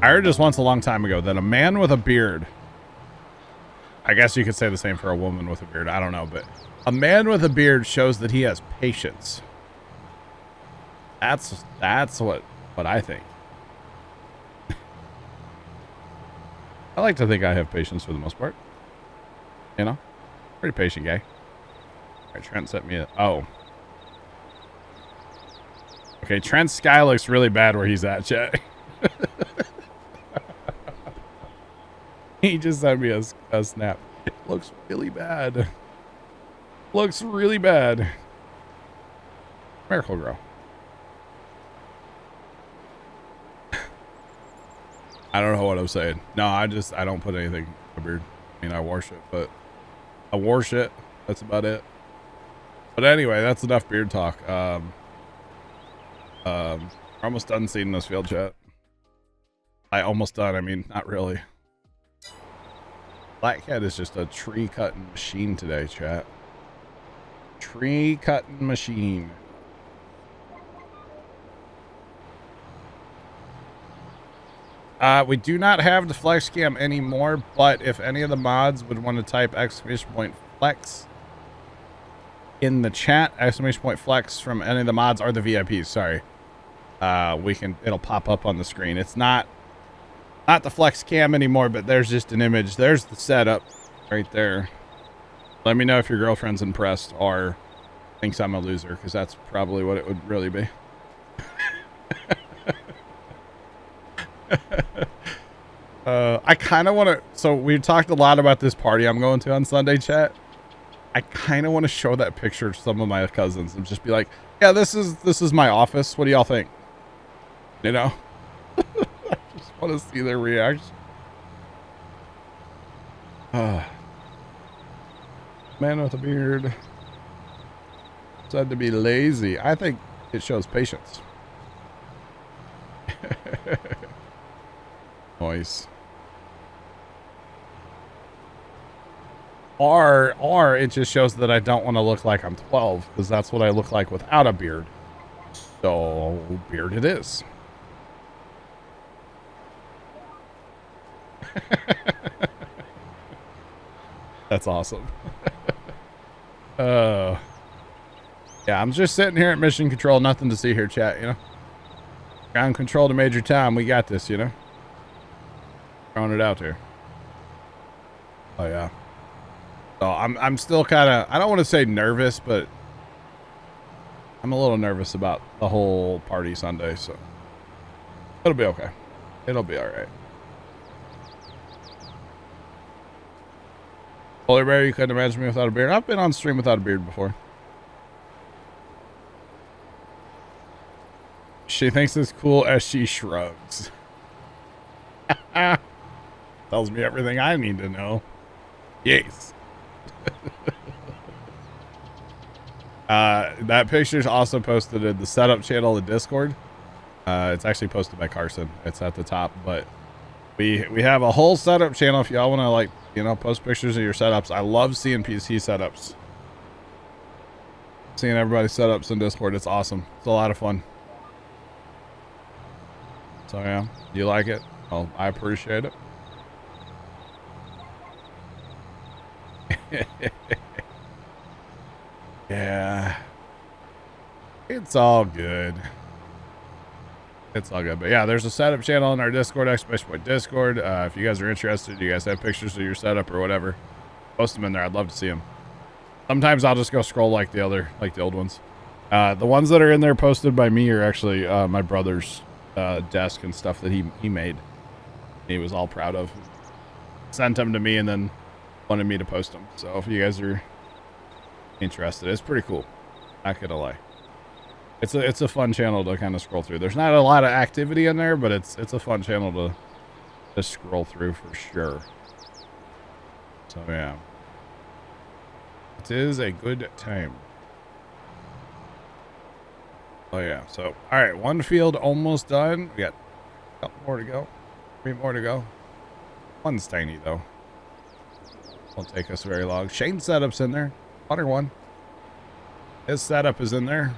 I heard this once a long time ago that a man with a beard, I guess you could say the same for a woman with a beard. I don't know, but a man with a beard shows that he has patience. That's what I think. I like to think I have patience for the most part. You know, pretty patient guy. All right, Trent sent me a, oh. Okay, Trent's sky looks really bad where he's at, chat. He just sent me a snap. It looks really bad. Looks really bad. Miracle Grow. I don't know what I'm saying. No, I don't put anything in my beard. I mean, I wash it, but I wash it. That's about it. But anyway, that's enough beard talk. We're almost done seeing this field, chat. Almost done. I mean, not really. Black Cat is just a tree cutting machine today, chat. Tree cutting machine. We do not have the flex cam anymore, but if any of the mods would want to type !flex in the chat, !flex from any of the mods or the VIPs, sorry. It'll pop up on the screen. It's not the flex cam anymore, but there's just an image. There's the setup right there. Let me know if your girlfriend's impressed or thinks I'm a loser, because that's probably what it would really be. I kind of want to, so we talked a lot about this party I'm going to on Sunday, chat. I kind of want to show that picture to some of my cousins and just be like, yeah, this is my office. What do y'all think? You know? I just want to see their reaction. Man with a beard said to be lazy. I think it shows patience. Nice. Or it just shows that I don't want to look like I'm 12, because that's what I look like without a beard. So beard it is. That's awesome. Yeah, I'm just sitting here at mission control. Nothing to see here, chat, you know. Ground control to Major Tom. We got this, you know. Throwing it out there. Oh yeah. So I'm still kind of, I don't want to say nervous, but I'm a little nervous about the whole party Sunday, so it'll be okay. It'll be all right. Polar Bear, you couldn't imagine me without a beard. I've been on stream without a beard before. She thinks it's cool as she shrugs. Tells me everything I need to know. Yes. That picture is also posted in the setup channel in Discord. It's actually posted by Carson. It's at the top, but we have a whole setup channel if y'all want to, like, you know, post pictures of your setups. I love seeing PC setups. Seeing everybody's setups in Discord. It's awesome. It's a lot of fun. So yeah, you like it? Well, I appreciate it. Yeah, it's all good. It's all good. But yeah, there's a setup channel in our Discord, !Discord. If you guys are interested, you guys have pictures of your setup or whatever, post them in there. I'd love to see them. Sometimes I'll just go scroll like the old ones. The ones that are in there posted by me are actually my brother's desk and stuff that he made. He was all proud of. Sent them to me and then wanted me to post them. So if you guys are interested, it's pretty cool. Not gonna lie. It's a fun channel to kind of scroll through. There's not a lot of activity in there, but it's a fun channel to scroll through for sure. So yeah, it is a good time. Oh yeah. So all right, one field almost done. We got a couple more to go. 3 more to go. One's tiny though. Won't take us very long. Shane's setup's in there. Water one. His setup is in there.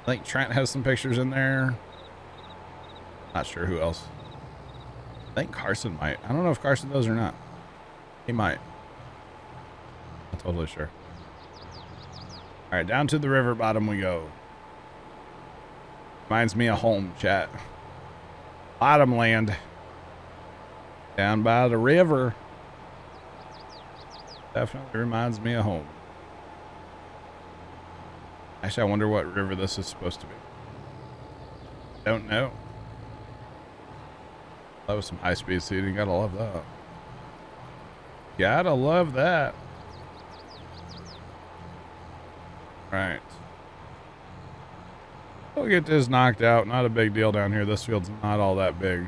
I think Trent has some pictures in there. Not sure who else. I think Carson might. I don't know if Carson does or not. He might. Not totally sure. All right, down to the river bottom we go. Reminds me of home, chat. Bottom land. Down by the river. Definitely reminds me of home. Actually, I wonder what river this is supposed to be. Don't know. That was some high-speed seating. Gotta love that. Gotta love that. Right. We'll get this knocked out. Not a big deal down here. This field's not all that big.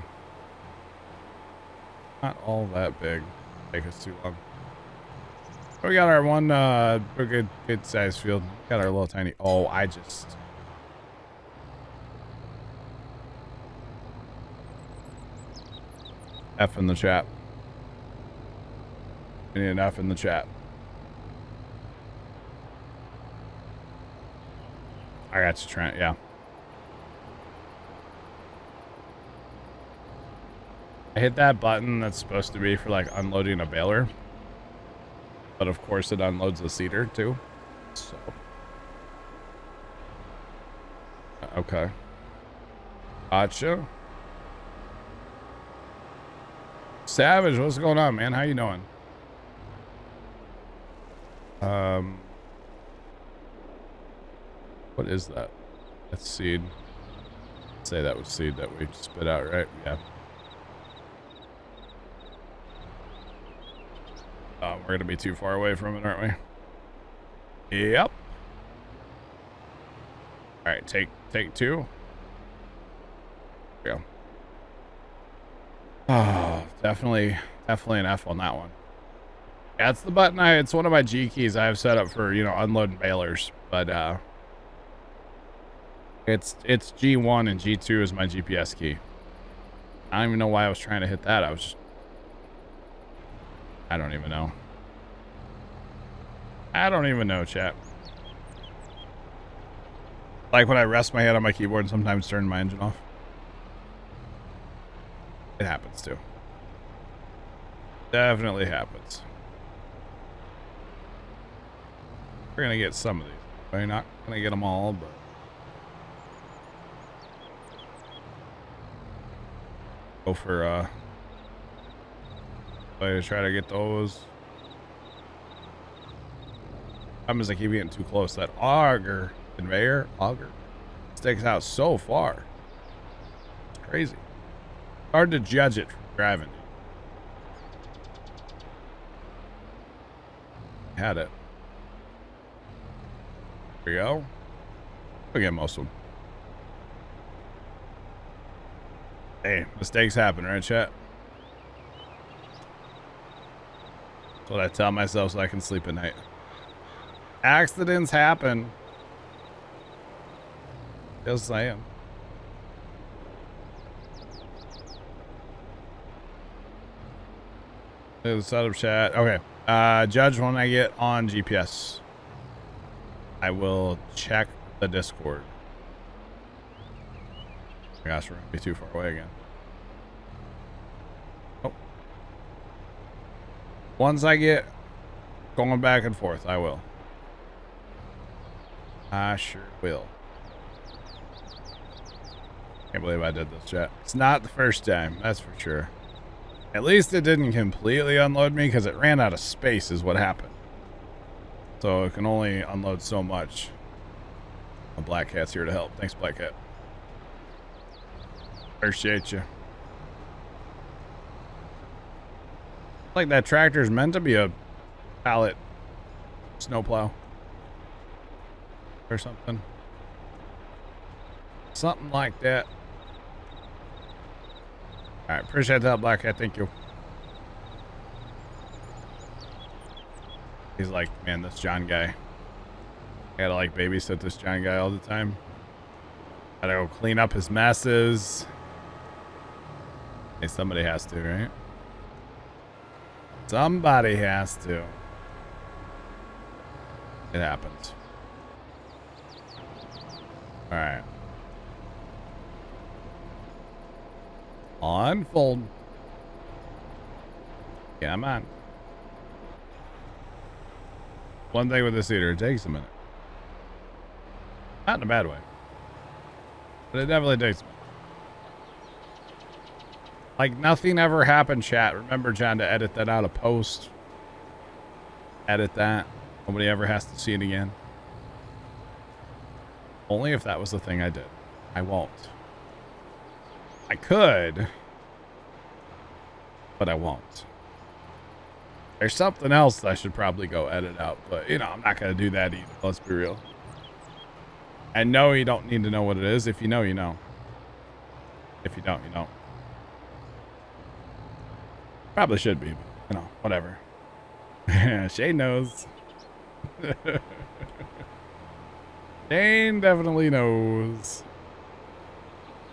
Not all that big. Take us too long. We got our one good size field. Got our little tiny. Oh, I just. F in the chat. We need an F in the chat. I got you, Trent. Yeah. I hit that button that's supposed to be for like unloading a baler. But of course it unloads the seeder too. So. Okay. Gotcha. Savage, what's going on, man? How you doing? What is that? That's seed. Let's say that was seed that we spit out, right? Yeah. We're gonna be too far away from it, aren't we? Yep. All right, take two. There we go. Oh, definitely an F on that one. Yeah, it's the button it's one of my G keys I have set up for, you know, unloading balers, but it's G1 and G2 is my GPS key. I don't even know why I was trying to hit that. I don't even know. I don't even know, chat. Like when I rest my head on my keyboard and sometimes turn my engine off. It happens too. Definitely happens. We're gonna get some of these. We're not gonna get them all, but go for way to try to get those. I'm just like keep getting too close. That auger sticks out so far. It's crazy. Hard to judge it from driving. Had it. There we go. We'll get most of them. Hey, mistakes happen, right, chat? That's what I tell myself so I can sleep at night. Accidents happen. Just saying. There's a setup chat. Okay. Judge when I get on GPS. I will check the Discord. Oh my gosh, we're gonna be too far away again. Oh. Once I get going back and forth, I will. I sure will. Can't believe I did this, chat. It's not the first time, that's for sure. At least it didn't completely unload me because it ran out of space is what happened. So it can only unload so much. A Black Cat's here to help. Thanks, Black Cat. Appreciate you. Like that tractor's meant to be a pallet snowplow or something. Something like that. All right, appreciate that, Black Cat. Thank you. He's like, man, this John guy. I gotta like babysit this John guy all the time. Gotta go clean up his messes. Hey, somebody has to, right? Somebody has to. It happens. All right. Unfold. Yeah, I'm on. One thing with this eater, it takes a minute. Not in a bad way. But it definitely takes a minute. Like, nothing ever happened, chat. Remember, John, to edit that out of post. Edit that. Nobody ever has to see it again. Only if that was the thing I did. I won't. I could. But I won't. There's something else that I should probably go edit out. But, you know, I'm not going to do that either. Let's be real. And no, you don't need to know what it is. If you know, you know. If you don't, you don't. Probably should be, but, you know, whatever. Shane knows. Shane definitely knows.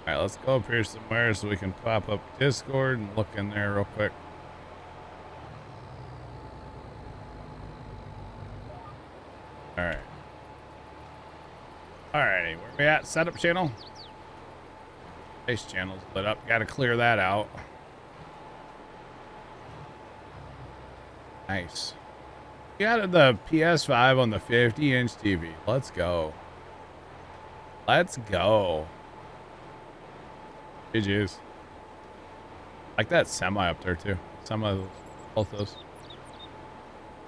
Alright, let's go up here somewhere so we can pop up Discord and look in there real quick. Alright. Alrighty, where we at? Setup channel? Base channel's lit up. Gotta clear that out. Nice. You added the PS5 on the 50-inch TV. Let's go. Let's go. GG's. Like that semi up there too. Some of those, both those.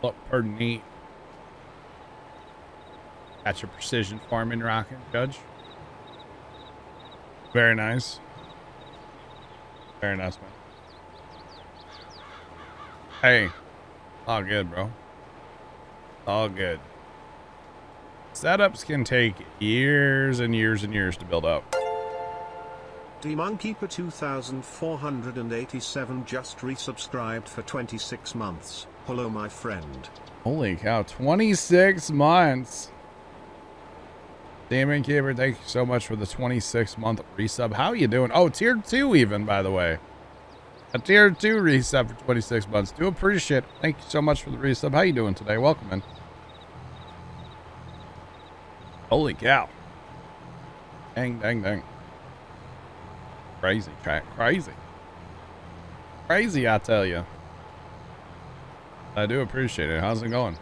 Look pretty neat. Got your precision farming rocking, Judge. Very nice. Very nice, man. Hey. All good, bro. All good. Setups can take years and years and years to build up. DMonkkeeper 2487 just resubscribed for 26 months. Hello, my friend. Holy cow, 26 months. Damon Keeper, thank you so much for the 26-month resub. How are you doing? Oh, tier 2 even, by the way. A tier 2 resub for 26 months. Do appreciate it. Thank you so much for the resub. How you doing today? Welcome in. Holy cow. Dang, dang, dang. Crazy, crazy. Crazy, I tell you. I do appreciate it. How's it going?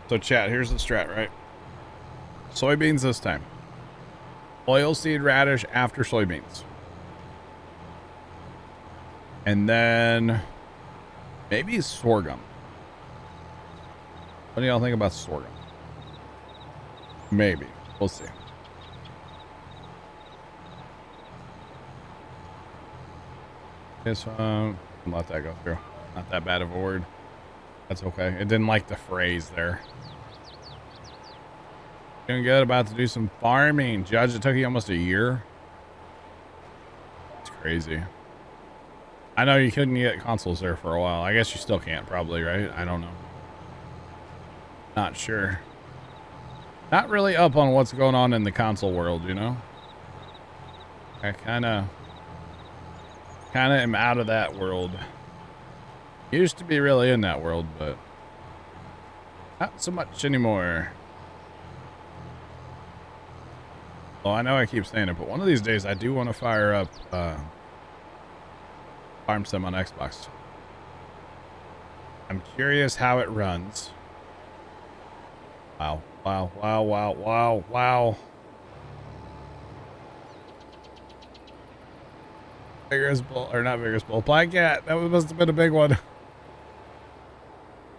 So chat, here's the strat, right? Soybeans this time. Oilseed radish after soybeans. And then maybe sorghum. What do y'all think about sorghum? Maybe. We'll see. This one, let that go through. Not that bad of a word. That's okay. It didn't like the phrase there. Doing good. About to do some farming. Judge, it took you almost a year. It's crazy. I know you couldn't get consoles there for a while. I guess you still can't probably, right? I don't know. Not sure. Not really up on what's going on in the console world, you know? I kind of am out of that world. Used to be really in that world, but not so much anymore. Well, I know I keep saying it, but one of these days I do want to fire up Farm Sim on Xbox. I'm curious how it runs. Wow, wow, wow, wow, wow, wow. Vigorous bull, or not vigorous bull, Black Cat. That must have been a big one.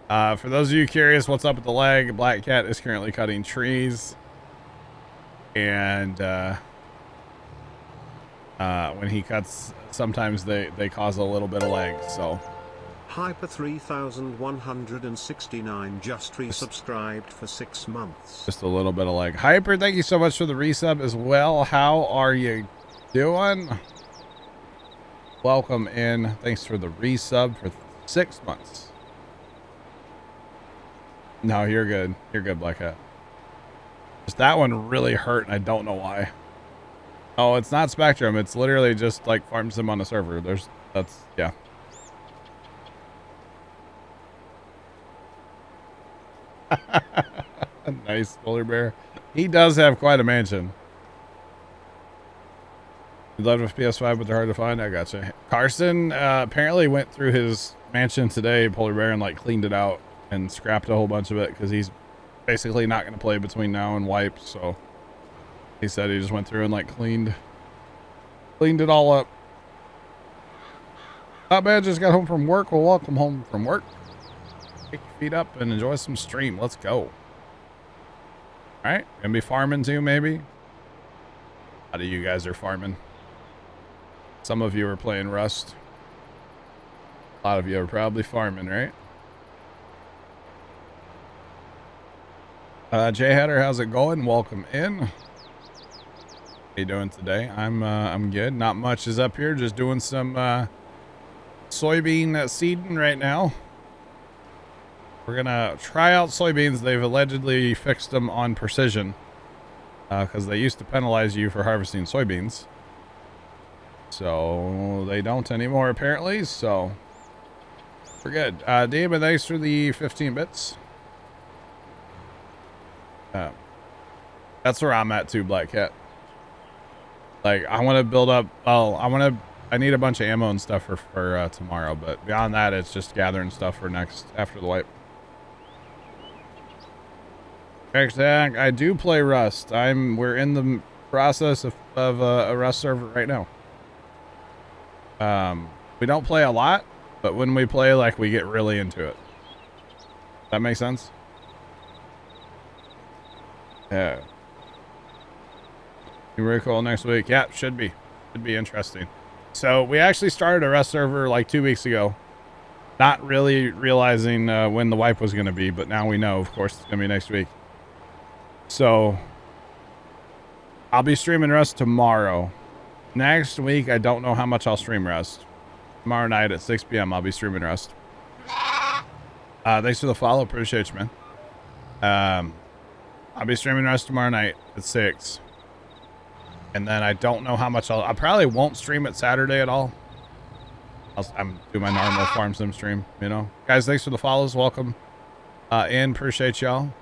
For those of you curious what's up with the leg, Black Cat is currently cutting trees. And when he cuts, sometimes they cause a little bit of lag, so. Hyper 3169 just resubscribed for 6 months. Just a little bit of lag. Hyper, thank you so much for the resub as well. How are you doing? Welcome in. Thanks for the resub for 6 months. No, you're good. You're good, Black Hat. Just that one really hurt, and I don't know why. Oh, it's not Spectrum. It's literally just like Farm Sim on a server. Yeah. Nice, Polar Bear. He does have quite a mansion. You love with PS5, but they're hard to find. I gotcha. Carson apparently went through his mansion today, Polar Bear, and like cleaned it out and scrapped a whole bunch of it because he's basically not going to play between now and wipe. So he said he just went through and like cleaned it all up. Not bad. Just got home from work. Well, welcome home from work. Kick your feet up and enjoy some stream. Let's go. All right, gonna be farming too, maybe. A lot of you guys are farming. Some of you are playing Rust. A lot of you are probably farming, right? Jay Hatter, how's it going? Welcome in. How you doing today? I'm good. Not much is up here. Just doing some soybean seeding right now. We're gonna try out soybeans. They've allegedly fixed them on precision because they used to penalize you for harvesting soybeans. So they don't anymore, apparently. So we're good. Damon, thanks for the 15 bits. That's where I'm at too, Black Cat. Like, I want to build up. Oh, I need a bunch of ammo and stuff for tomorrow. But beyond that, it's just gathering stuff for after the wipe. Actually, I do play Rust. We're in the process of a Rust server right now. We don't play a lot, but when we play, like, we get really into it. That makes sense? Yeah. You recall next week? Yeah, should be interesting. So we actually started a Rust server like 2 weeks ago, not really realizing when the wipe was going to be, but now we know. Of course, it's going to be next week. So I'll be streaming Rust tomorrow. Next week, I don't know how much I'll stream Rust. Tomorrow night at 6 p.m. I'll be streaming Rust. Thanks for the follow. Appreciate you, man. I'll be streaming Rust tomorrow night at 6. And then I don't know how much I probably won't stream it Saturday at all. I'm doing my normal farm sim stream, you know. Guys, thanks for the follows. Welcome in. Appreciate y'all.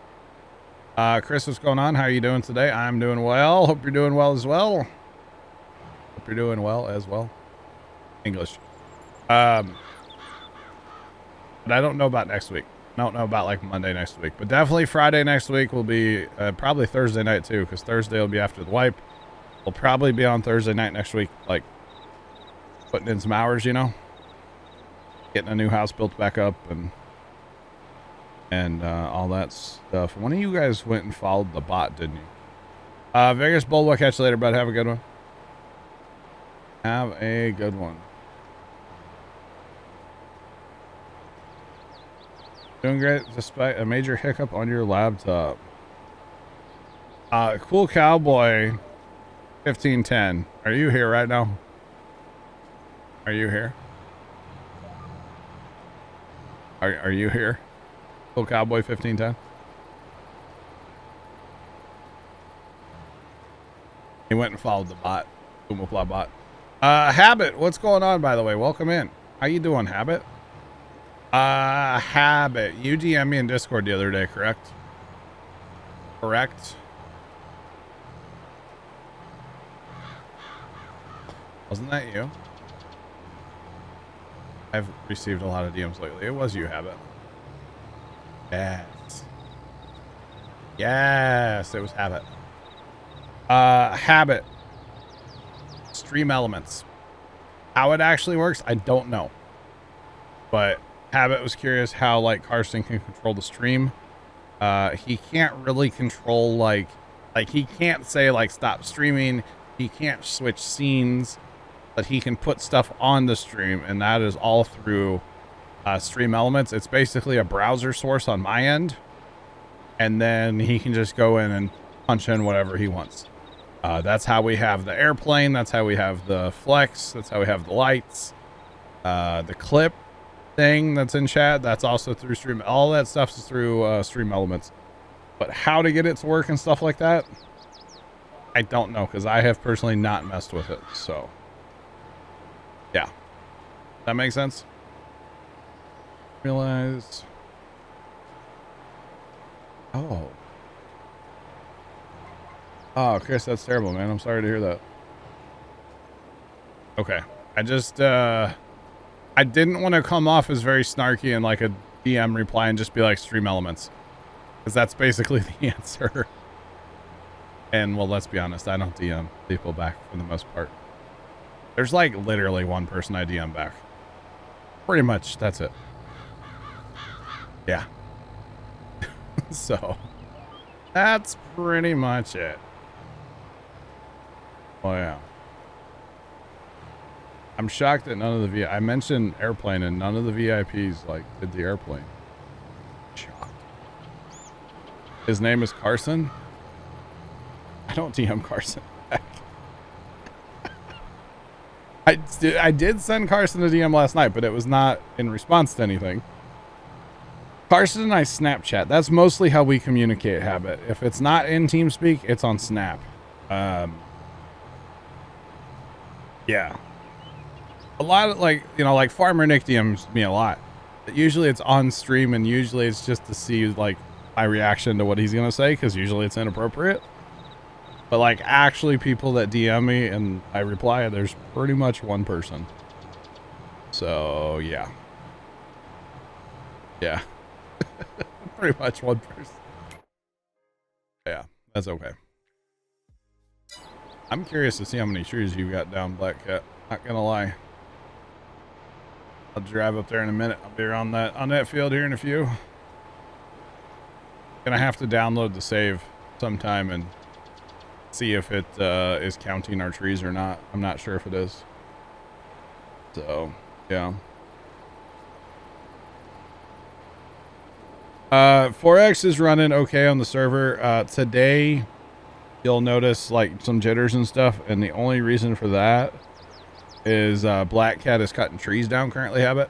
Chris, what's going on? How are you doing today? I'm doing well. Hope you're doing well as well. Hope you're doing well as well. English. But I don't know about next week. I don't know about like Monday next week. But definitely Friday next week will be probably Thursday night too, because Thursday will be after the wipe. We'll probably be on Thursday night next week, like putting in some hours, you know, getting a new house built back up and all that stuff. One of you guys went and followed the bot, didn't you? Vegas Bull, we'll catch you later, bud. Have a good one. Have a good one. Doing great despite a major hiccup on your laptop. Cool Cowboy 1510. Are you here right now? Are you here? Are you here? Cool Cowboy 1510. He went and followed the bot. Puma Plow bot. Habit, what's going on, by the way? Welcome in. How you doing, Habit? Habit. You DM'd me in Discord the other day, correct? Correct. Wasn't that you? I've received a lot of DMs lately. It was you, Habit. Yes. Yes, it was Habit. Habit. Stream elements. How it actually works, I don't know. But Habit was curious how, like, Carson can control the stream. He can't really control, like he can't say, like, stop streaming. He can't switch scenes. But he can put stuff on the stream, and that is all through stream elements. It's basically a browser source on my end, and then he can just go in and punch in whatever he wants. That's how we have the airplane. That's how we have the flex. That's how we have the lights. The clip thing that's in chat, that's also through stream. All that stuff is through stream elements. But how to get it to work and stuff like that, I don't know, because I have personally not messed with it. So yeah, that makes sense. Realize. Oh, Chris, that's terrible, man. I'm sorry to hear that. Okay. I just, I didn't want to come off as very snarky and like a DM reply and just be like stream elements. Because that's basically the answer. And well, let's be honest, I don't DM people back for the most part. There's like literally one person I DM back. Pretty much, that's it. Yeah. So, that's pretty much it. Oh yeah. I'm shocked that none of the I mentioned airplane and none of the VIPs like did the airplane. Shocked. His name is Carson. I don't DM Carson back. I did send Carson a DM last night, but it was not in response to anything. Carson and I Snapchat. That's mostly how we communicate, Habit. If it's not in TeamSpeak, it's on Snap. Yeah. A lot of like, you know, like Farmer Nick DMs me a lot. But usually it's on stream and usually it's just to see like my reaction to what he's going to say. Cause usually it's inappropriate. But like actually people that DM me and I reply, there's pretty much one person. So yeah. Yeah. Pretty much one person. Yeah, that's okay. I'm curious to see how many trees you've got down, Black Cat. Not gonna lie. I'll drive up there in a minute. I'll be on that field here in a few. Gonna have to download the save sometime and see if it is counting our trees or not. I'm not sure if it is. So, yeah. 4X is running okay on the server. Today, you'll notice like some jitters and stuff, and the only reason for that is Black Cat is cutting trees down currently, Habit.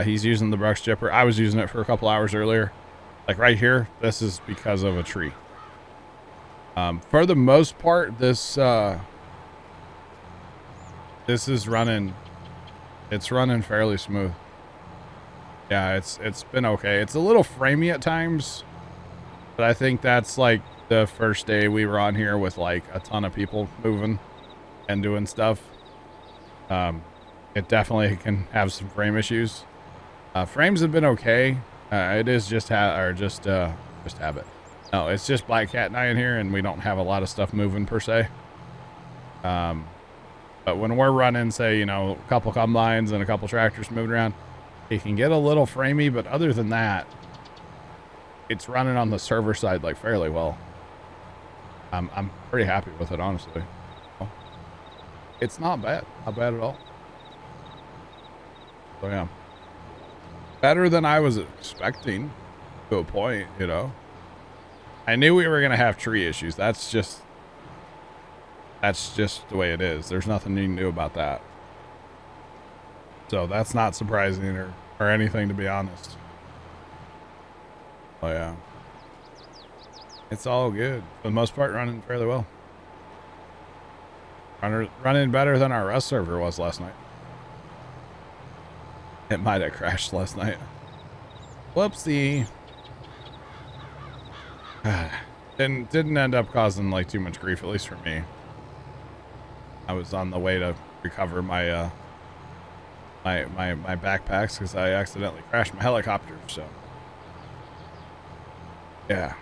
He's using the brush chipper. I was using it for a couple hours earlier. Like right here, this is because of a tree. For the most part, this is running. It's running fairly smooth. Yeah, it's been okay. It's a little framey at times, but I think that's like the first day we were on here with like a ton of people moving and doing stuff. It definitely can have some frame issues. Frames have been okay. It is just habit. No, it's just Black Cat and I in here, and we don't have a lot of stuff moving per se. But when we're running, say, you know, a couple combines and a couple tractors moving around, it can get a little framey, but other than that, it's running on the server side like fairly well. I'm pretty happy with it, honestly. It's not bad at all. So yeah, better than I was expecting to a point, you know. I knew we were gonna have tree issues. That's just the way it is. There's nothing you can do about that. So that's not surprising or anything, to be honest. Oh yeah. It's all good. For the most part, running fairly well. Running better than our Rust server was last night. It might have crashed last night. Whoopsie. Didn't end up causing like too much grief, at least for me. I was on the way to recover my my backpacks because I accidentally crashed my helicopter, so yeah.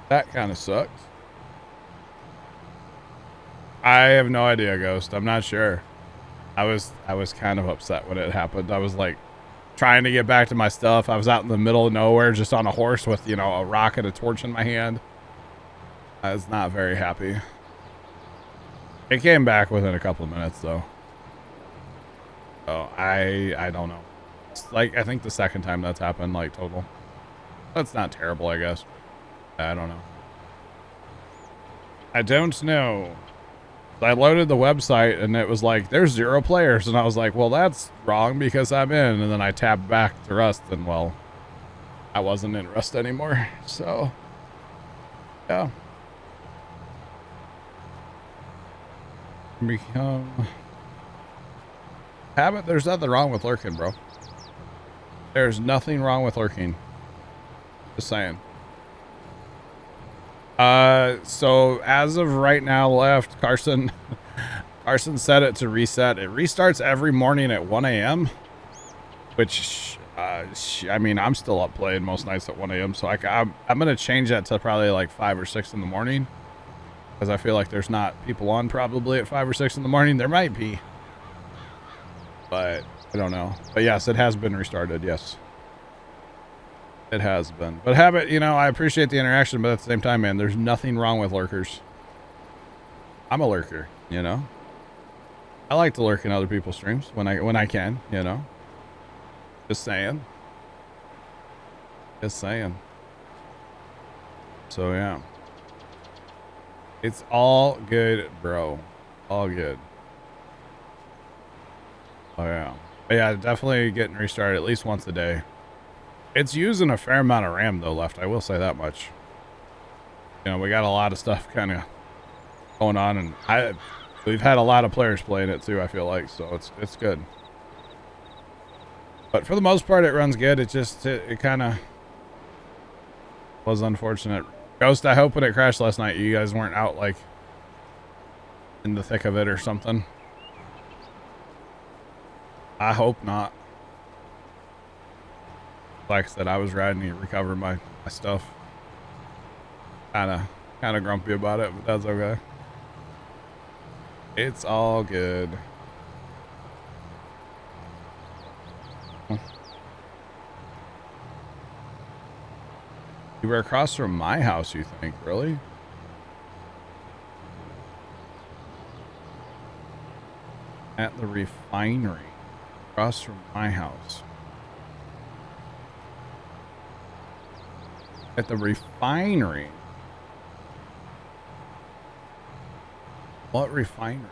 That kind of sucked. I have no idea, Ghost. I'm not sure. I was kind of upset when it happened. I was like trying to get back to my stuff. I was out in the middle of nowhere just on a horse with, you know, a rock and a torch in my hand. I was not very happy. It came back within a couple of minutes though. So I don't know. It's like, I think the second time that's happened, like total. That's not terrible, I guess. I don't know. I don't know. I loaded the website and it was like, there's 0 players. And I was like, well, that's wrong because I'm in. And then I tabbed back to Rust and, well, I wasn't in Rust anymore. So, yeah. Become habit. There's nothing wrong with lurking, bro. There's nothing wrong with lurking. Just saying. So as of right now left, Carson, Carson set it to reset. It restarts every morning at 1 a.m. Which, I mean, I'm still up playing most nights at 1 a.m. So I'm going to change that to probably like 5 or 6 in the morning. Because I feel like there's not people on probably at 5 or 6 in the morning. There might be. But I don't know. But yes, it has been restarted. Yes. It has been. But Habit, you know, I appreciate the interaction. But at the same time, man, there's nothing wrong with lurkers. I'm a lurker, you know. I like to lurk in other people's streams when I can, you know. Just saying. Just saying. So yeah. It's all good, bro. All good. Oh yeah. But yeah, definitely getting restarted at least once a day. It's using a fair amount of RAM though left. I will say that much. You know, we got a lot of stuff kind of going on, and we've had a lot of players playing it too, I feel like, so it's good. But for the most part, it runs good. It just, it kind of was unfortunate. Ghost, I hope when it crashed last night, you guys weren't out like in the thick of it or something. I hope not. Like I said, I was riding to recover my stuff. Kind of grumpy about it, but that's okay. It's all good. You were across from my house, you think? Really? At the refinery. Across from my house. At the refinery? What refinery?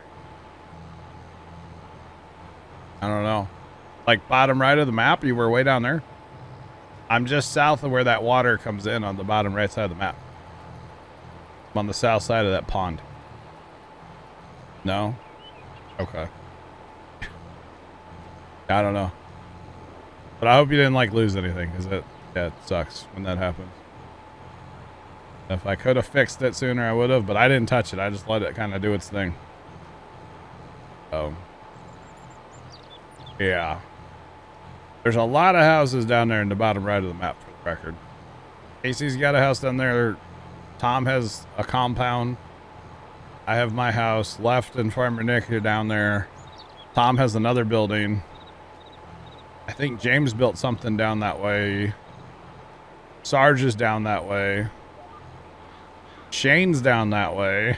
I don't know. Like bottom right of the map? You were way down there? I'm just south of where that water comes in on the bottom right side of the map. I'm on the south side of that pond. No? Okay. I don't know. But I hope you didn't like lose anything, because it sucks when that happens. If I could have fixed it sooner, I would have, but I didn't touch it. I just let it kind of do its thing. Yeah. There's a lot of houses down there in the bottom right of the map, for the record. Casey's got a house down there. Tom has a compound. I have my house. Left and Farmer Nick are down there. Tom has another building. I think James built something down that way. Sarge is down that way. Shane's down that way.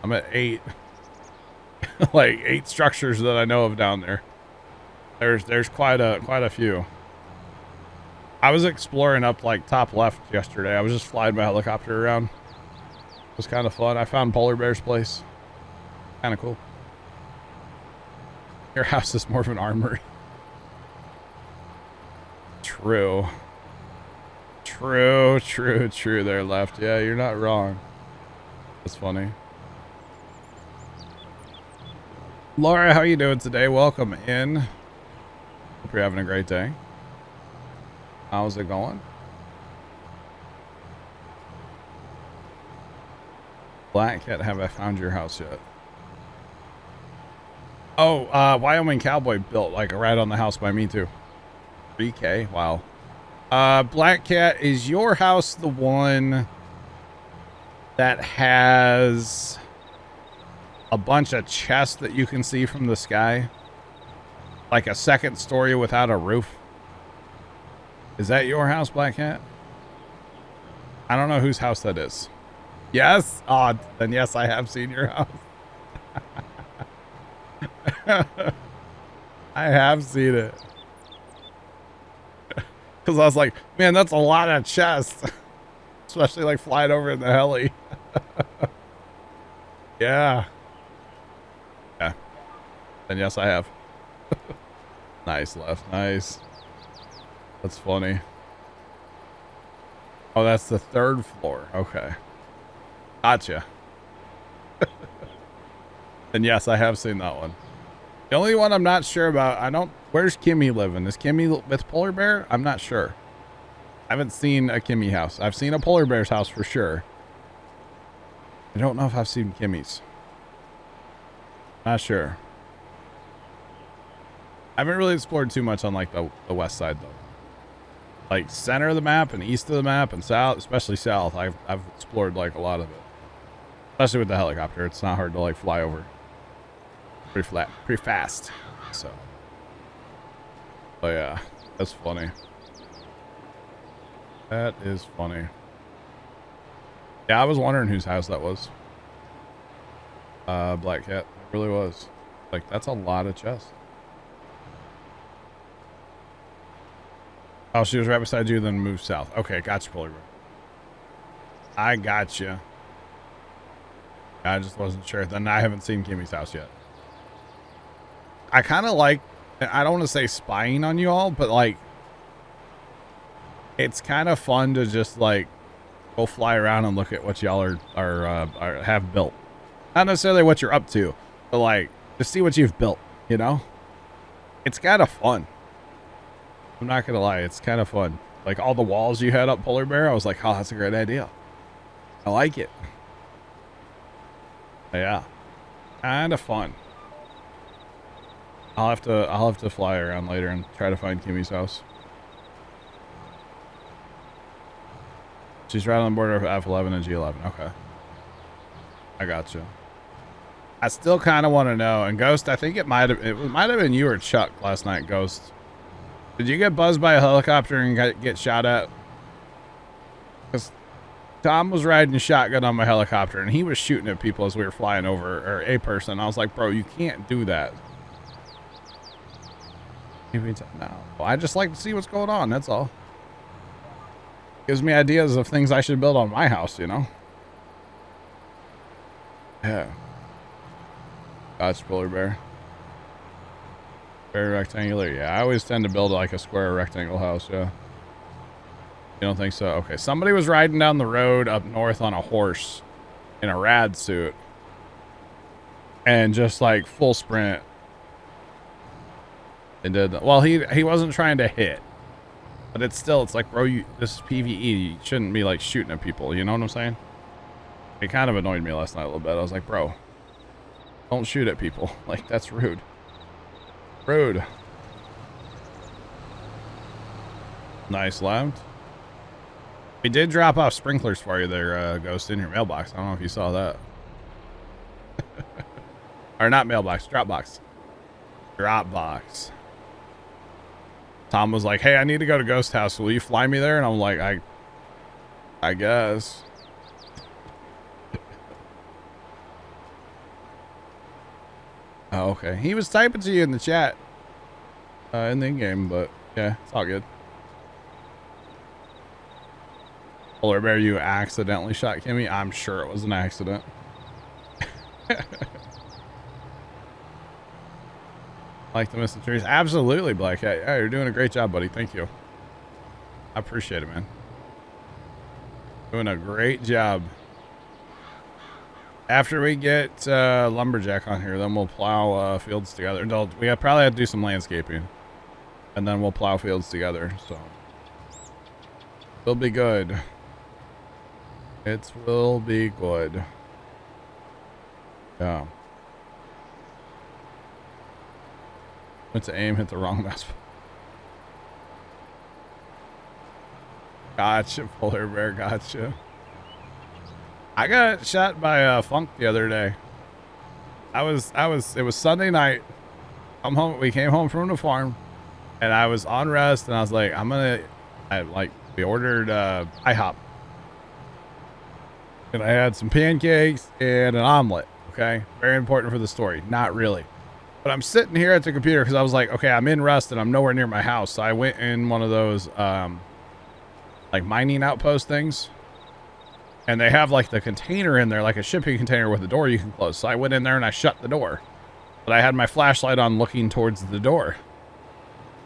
I'm at 8. Like 8 structures that I know of down there. There's quite a few. I was exploring up like top left yesterday. I was just flying my helicopter around. It was kind of fun. I found Polar Bear's place. Kind of cool. Your house is more of an armory. True. True there, Left. Yeah, you're not wrong. That's funny. Laura, how are you doing today? Welcome in. Hope you're having a great day. How's it going? Black Cat, have I found your house yet? Oh, Wyoming Cowboy built like right on the house by me too. 3K, wow. Black Cat, is your house the one that has a bunch of chests that you can see from the sky? Like a second story without a roof? Is that your house, Black Cat? I don't know whose house that is. Yes? Oh, then yes, I have seen your house. I have seen it. Because I was like, man, that's a lot of chests. Especially like flying over in the heli. Yeah. Yeah. Then yes, I have. Nice, Left. Nice. That's funny. Oh, that's the 3rd floor. Okay. Gotcha. And yes, I have seen that one. The only one I'm not sure about, where's Kimmy living? Is Kimmy with Polar Bear? I'm not sure. I haven't seen a Kimmy house. I've seen a Polar Bear's house for sure. I don't know if I've seen Kimmy's. Not sure. I haven't really explored too much on like the west side though. Like center of the map and east of the map and south, especially south. I've explored like a lot of it. Especially with the helicopter. It's not hard to like fly over. Pretty fast. So. Oh yeah, that's funny. That is funny. Yeah, I was wondering whose house that was. Black Cat. It really was. Like, that's a lot of chests. Oh, she was right beside you, then moved south. Okay, gotcha, Polar Bear. I gotcha. I just wasn't sure. Then I haven't seen Kimmy's house yet. I kind of like, I don't want to say spying on you all, but like, it's kind of fun to just like go fly around and look at what y'all are have built. Not necessarily what you're up to, but like to see what you've built, you know? It's kind of fun. I'm not gonna lie, it's kind of fun. Like all the walls you had up, Polar Bear, I was like, oh, that's a great idea. I like it. Yeah, kind of fun. I'll have to fly around later and try to find Kimmy's house. She's right on the border of F11 and G11. Okay, I got you. I still kind of want to know. And Ghost, I think it might have been you or Chuck last night. Ghost, did you get buzzed by a helicopter and get shot at? Because Tom was riding shotgun on my helicopter and he was shooting at people as we were flying over, or a person. I was like, bro, you can't do that. No, I just like to see what's going on. That's all. Gives me ideas of things I should build on my house, you know? Yeah. Gotcha, Polar Bear. Very rectangular. Yeah, I always tend to build like a square rectangle house, yeah. You don't think so? Okay, somebody was riding down the road up north on a horse in a rad suit. And just like full sprint. They did. Well, he wasn't trying to hit. But it's like, bro, this is PvE. You shouldn't be like shooting at people. You know what I'm saying? It kind of annoyed me last night a little bit. I was like, bro, don't shoot at people. Like, that's rude. Rude. Nice left. We did drop off sprinklers for you there, Ghost, in your mailbox. I don't know if you saw that. Or not mailbox, Dropbox. Dropbox. Tom was like, hey, I need to go to Ghost House. Will you fly me there? And I'm like, I guess. Oh, okay. He was typing to you in the chat. In the in-game, but yeah, it's all good. Polar Bear, you accidentally shot Kimmy? I'm sure it was an accident. Like the missing trees? Absolutely, Black Cat. Yeah, you're doing a great job, buddy. Thank you. I appreciate it, man. Doing a great job. After we get Lumberjack on here, then we'll plow fields together. We probably have to do some landscaping. And then we'll plow fields together, so. It'll be good. It will be good. Yeah. Went to aim, hit the wrong mouse. Gotcha, Polar Bear, gotcha. I got shot by Funk the other day. It was Sunday night. I'm home. We came home from the farm, and I was on rest, and I was like, we ordered IHOP, and I had some pancakes and an omelet. Okay, very important for the story. Not really. But I'm sitting here at the computer because I was like, okay, I'm in Rust and I'm nowhere near my house. So I went in one of those like mining outpost things. And they have like the container in there, like a shipping container with a door you can close. So I went in there and I shut the door. But I had my flashlight on looking towards the door.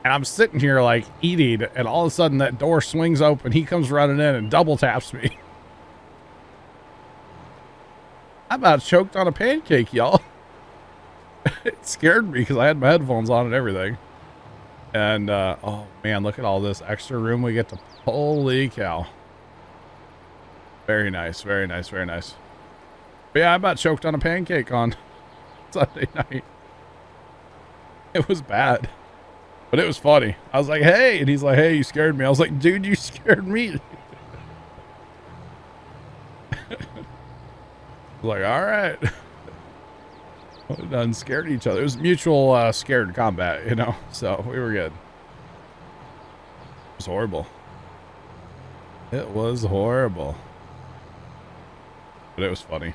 And I'm sitting here like eating, and all of a sudden that door swings open. He comes running in and double taps me. I about choked on a pancake, y'all. It scared me because I had my headphones on and everything. And, oh man, look at all this extra room we get to. Holy cow. Very nice, very nice, very nice. But yeah, I about choked on a pancake on Sunday night. It was bad, but it was funny. I was like, hey, and he's like, hey, you scared me. I was like, dude, you scared me. Like, all right. We done scared each other. It was mutual scared combat, you know, so we were good. It was horrible. It was horrible. But it was funny.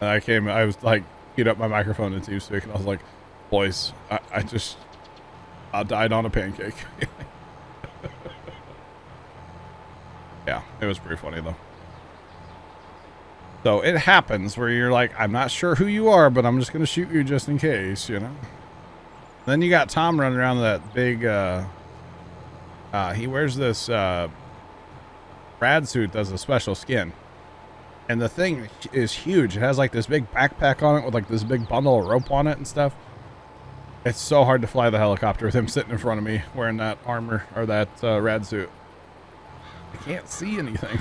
And I was like, queued up my microphone in TeamSpeak, and I was like, boys, I died on a pancake. Yeah, it was pretty funny though. So it happens where you're like, I'm not sure who you are, but I'm just going to shoot you just in case, you know? Then you got Tom running around with that big, he wears this, rad suit that's a special skin. And the thing is huge. It has like this big backpack on it with like this big bundle of rope on it and stuff. It's so hard to fly the helicopter with him sitting in front of me wearing that armor or that rad suit. I can't see anything.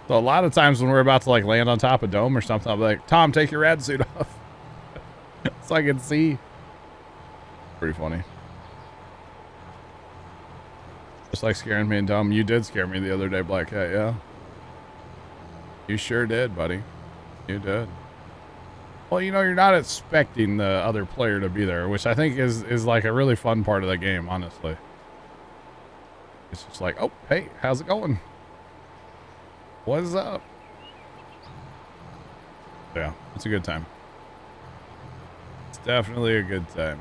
So a lot of times when we're about to like land on top of dome or something, I'll be like, Tom, take your rad suit off. So I can see. Pretty funny. Just like scaring me and Dom. You did scare me the other day, Black Cat, yeah. You sure did, buddy. You did. Well, you know, you're not expecting the other player to be there, which I think is like a really fun part of the game, honestly. It's just like, oh, hey, how's it going? What's up? Yeah, it's a good time. It's definitely a good time.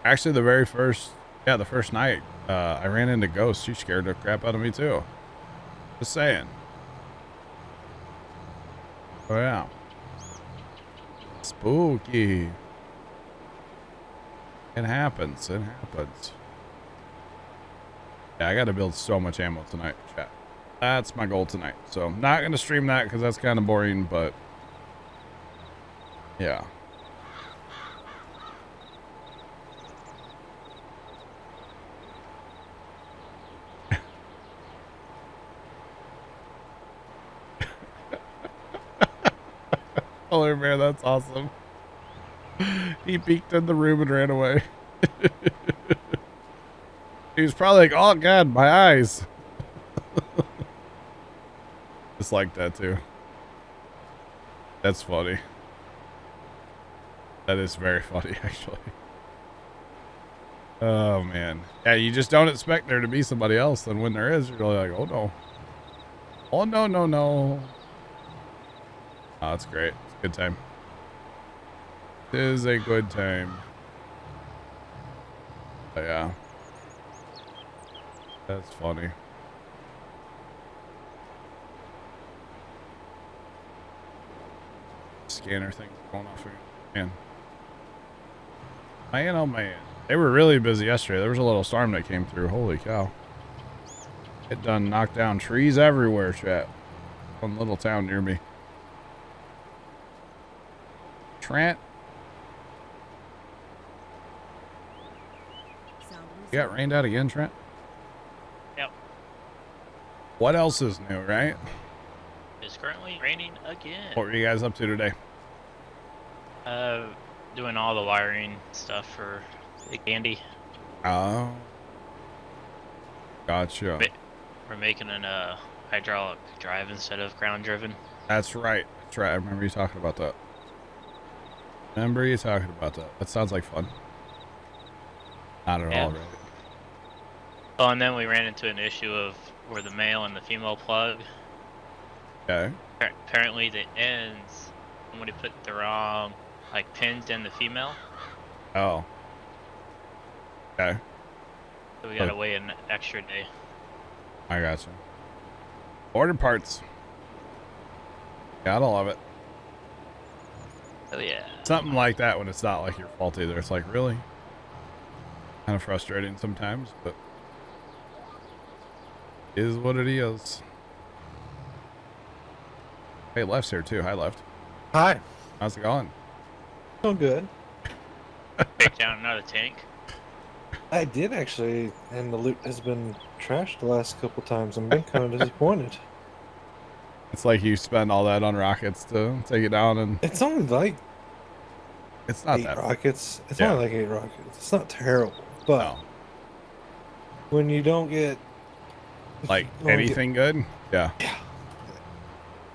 Actually, the first night, I ran into Ghost. She scared the crap out of me too. Just saying. Oh yeah. Spooky. It happens. It happens. Yeah, I got to build so much ammo tonight, chat. That's my goal tonight. So I'm not going to stream that because that's kind of boring, but yeah. Oh man, that's awesome. He peeked in the room and ran away. He was probably like, oh god, my eyes. Just like that too. That's funny. That is very funny, actually. Oh man. Yeah, you just don't expect there to be somebody else, and when there is, you're like, oh no. Oh no, no, no. Oh, that's great. It's a good time. It is a good time. Oh, yeah. That's funny. Scanner thing going off here. Man. Man, oh man. They were really busy yesterday. There was a little storm that came through. Holy cow. It done knocked down trees everywhere, chat. One little town near me. Trent. You got rained out again, Trent? Yep. What else is new, right? It's currently raining again. What were you guys up to today? Doing all the wiring stuff for the candy. Oh. Gotcha. We're making a hydraulic drive instead of ground driven. That's right. That's right. I remember you talking about that. That sounds like fun. Not at all, right? Oh, and then we ran into an issue of where the male and the female plug. Okay. Apparently the ends, somebody put the wrong like pins in the female. Oh. Okay. So we gotta wait an extra day. I gotcha. Order parts. Gotta love it. Oh yeah. Something like that when it's not like your fault either. It's like, really? Kind of frustrating sometimes, but is what it is. Hey, Left's here too. Hi, Left. Hi. How's it going? Oh, good. Take down another tank. I did actually, and the loot has been trashed the last couple times. I'm being kind of disappointed. It's like you spend all that on rockets to take it down, and It's only like it's not 8 that. rockets. It's Yeah. only like 8 rockets. It's not terrible, but No. when you don't get Like you only get- anything good. Yeah.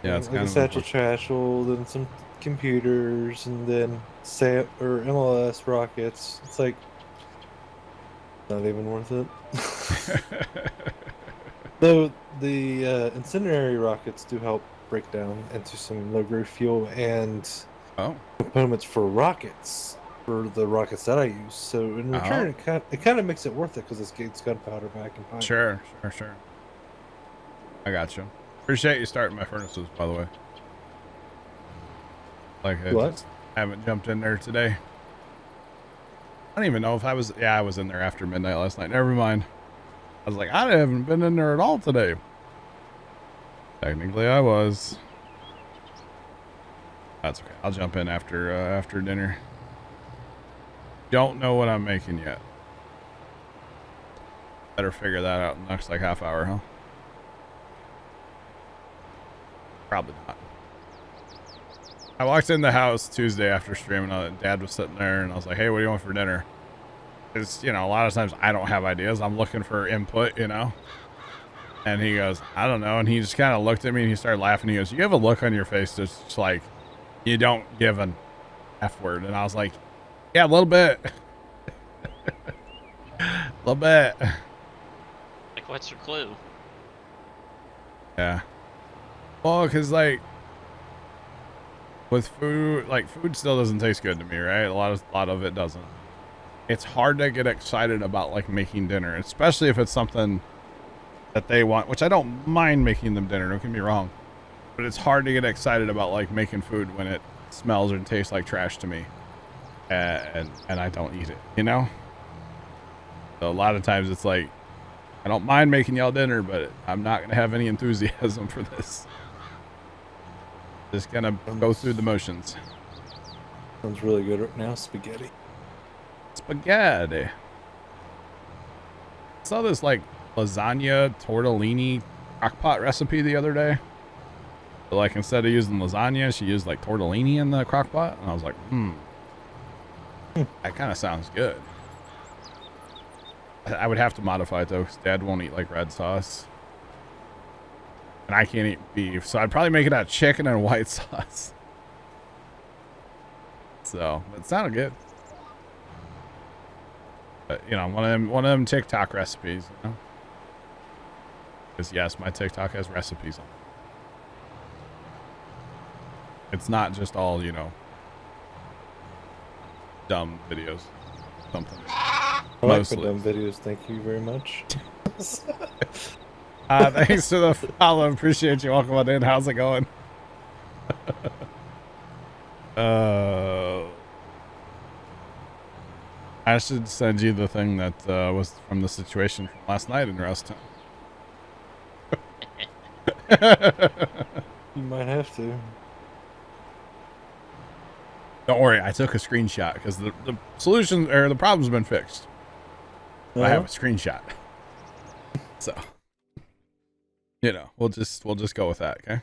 Yeah, it's like kind a of satchel unfortunate. satchel, then some computers, and then SAT or MLS rockets. It's like not even worth it. Though the incendiary rockets do help break down into some low grade fuel and Oh. components for rockets for the rockets that I use. So in return, Oh. it kind of makes it worth it because it's gunpowder back and pipe. Sure. I got you. Appreciate you starting my furnaces, by the way. Like I What? just haven't jumped in there today. I don't even know if I was. Yeah, I was in there after midnight last night. Never mind. I was like, I haven't been in there at all today. Technically, I was. That's okay. I'll jump in after dinner. Don't know what I'm making yet. Better figure that out in the next like half hour, huh? Probably not. I walked in the house Tuesday after streaming, and Dad was sitting there, and I was like, "Hey, what do you want for dinner?" Because a lot of times I don't have ideas. I'm looking for input, And he goes, "I don't know," and he just kind of looked at me and he started laughing. He goes, "You have a look on your face that's just like you don't give an F word," and I was like, "Yeah, a little bit, a little bit." Like, what's your clue? Yeah. Well, because like with food, like food still doesn't taste good to me, right? A lot of it doesn't. It's hard to get excited about like making dinner, especially if it's something that they want, which I don't mind making them dinner. Don't get me wrong, but it's hard to get excited about like making food when it smells or tastes like trash to me, and I don't eat it. So a lot of times it's like I don't mind making y'all dinner, but I'm not gonna have any enthusiasm for this. Just gonna go through the motions. Sounds really good right now. Spaghetti. Spaghetti. I saw this like lasagna tortellini crockpot recipe the other day. But, like instead of using lasagna, she used like tortellini in the crockpot, and I was like, that kind of sounds good. I would have to modify it though, because Dad won't eat like red sauce, and I can't eat beef, so I'd probably make it out of chicken and white sauce. So it sounded good. But one of them TikTok recipes, Because yes, my TikTok has recipes on it. It's not just all, dumb videos. Something. I like Mostly. for dumb videos. Thank you very much. Thanks for the follow. Appreciate you. Welcome on in. How's it going? I should send you the thing that was from the situation from last night in Ruston. You might have to. Don't worry, I took a screenshot because the solution or the problem's been fixed. I have a screenshot. So, we'll just go with that, okay?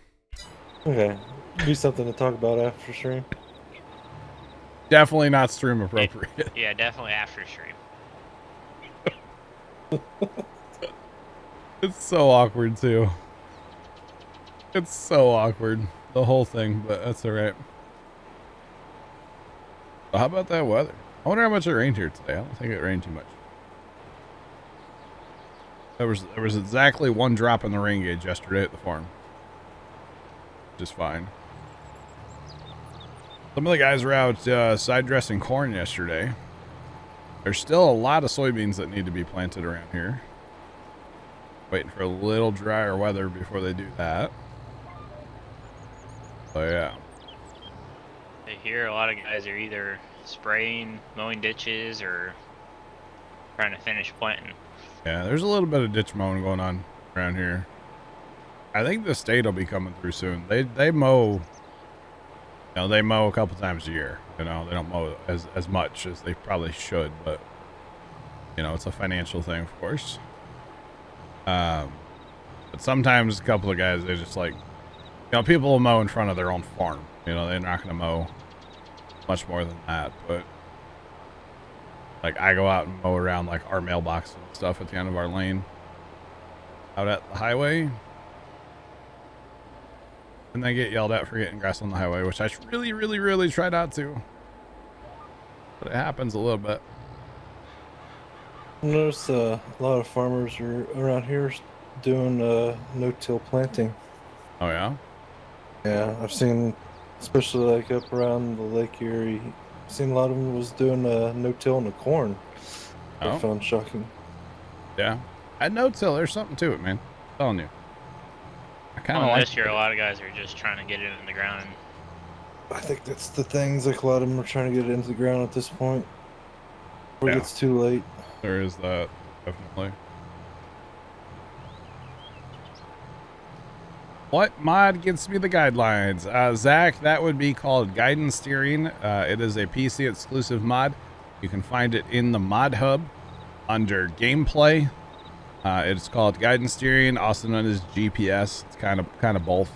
Okay. Be something to talk about after stream. Definitely not stream appropriate. Yeah, definitely after stream. It's so awkward too. It's so awkward, the whole thing, but that's all right. So how about that weather? I wonder how much it rained here today. I don't think it rained too much. There was exactly one drop in the rain gauge yesterday at the farm. Just fine. Some of the guys were out side dressing corn yesterday. There's still a lot of soybeans that need to be planted around here. Waiting for a little drier weather before they do that. So yeah. I hear a lot of guys are either spraying, mowing ditches, or trying to finish planting. Yeah, there's a little bit of ditch mowing going on around here. I think the state will be coming through soon. They mow, they mow a couple times a year. They don't mow as much as they probably should, but it's a financial thing, of course. But sometimes a couple of guys, they just like You know, people will mow in front of their own farm. You know, they're not going to mow much more than that. But like, I go out and mow around like our mailbox and stuff at the end of our lane out at the highway. And they get yelled at for getting grass on the highway, which I really try not to. But it happens a little bit. I noticed a lot of farmers are around here doing no-till planting. Oh, yeah? Yeah, I've seen, especially like up around the Lake Erie, I've seen a lot of them was doing no-till in the corn. I Oh. found shocking. Yeah. At no-till, there's something to it, man. I'm telling you. I kind of Well, like this year, a lot of guys are just trying to get it in the ground. I think that's the things, like a lot of them are trying to get it into the ground at this point. Before Yeah. it gets too late. There is that, definitely. What mod gets me the guidelines? Zach, that would be called Guidance Steering. It is a PC exclusive mod. You can find it in the mod hub under gameplay. It's called Guidance Steering, also known as GPS. It's kind of both,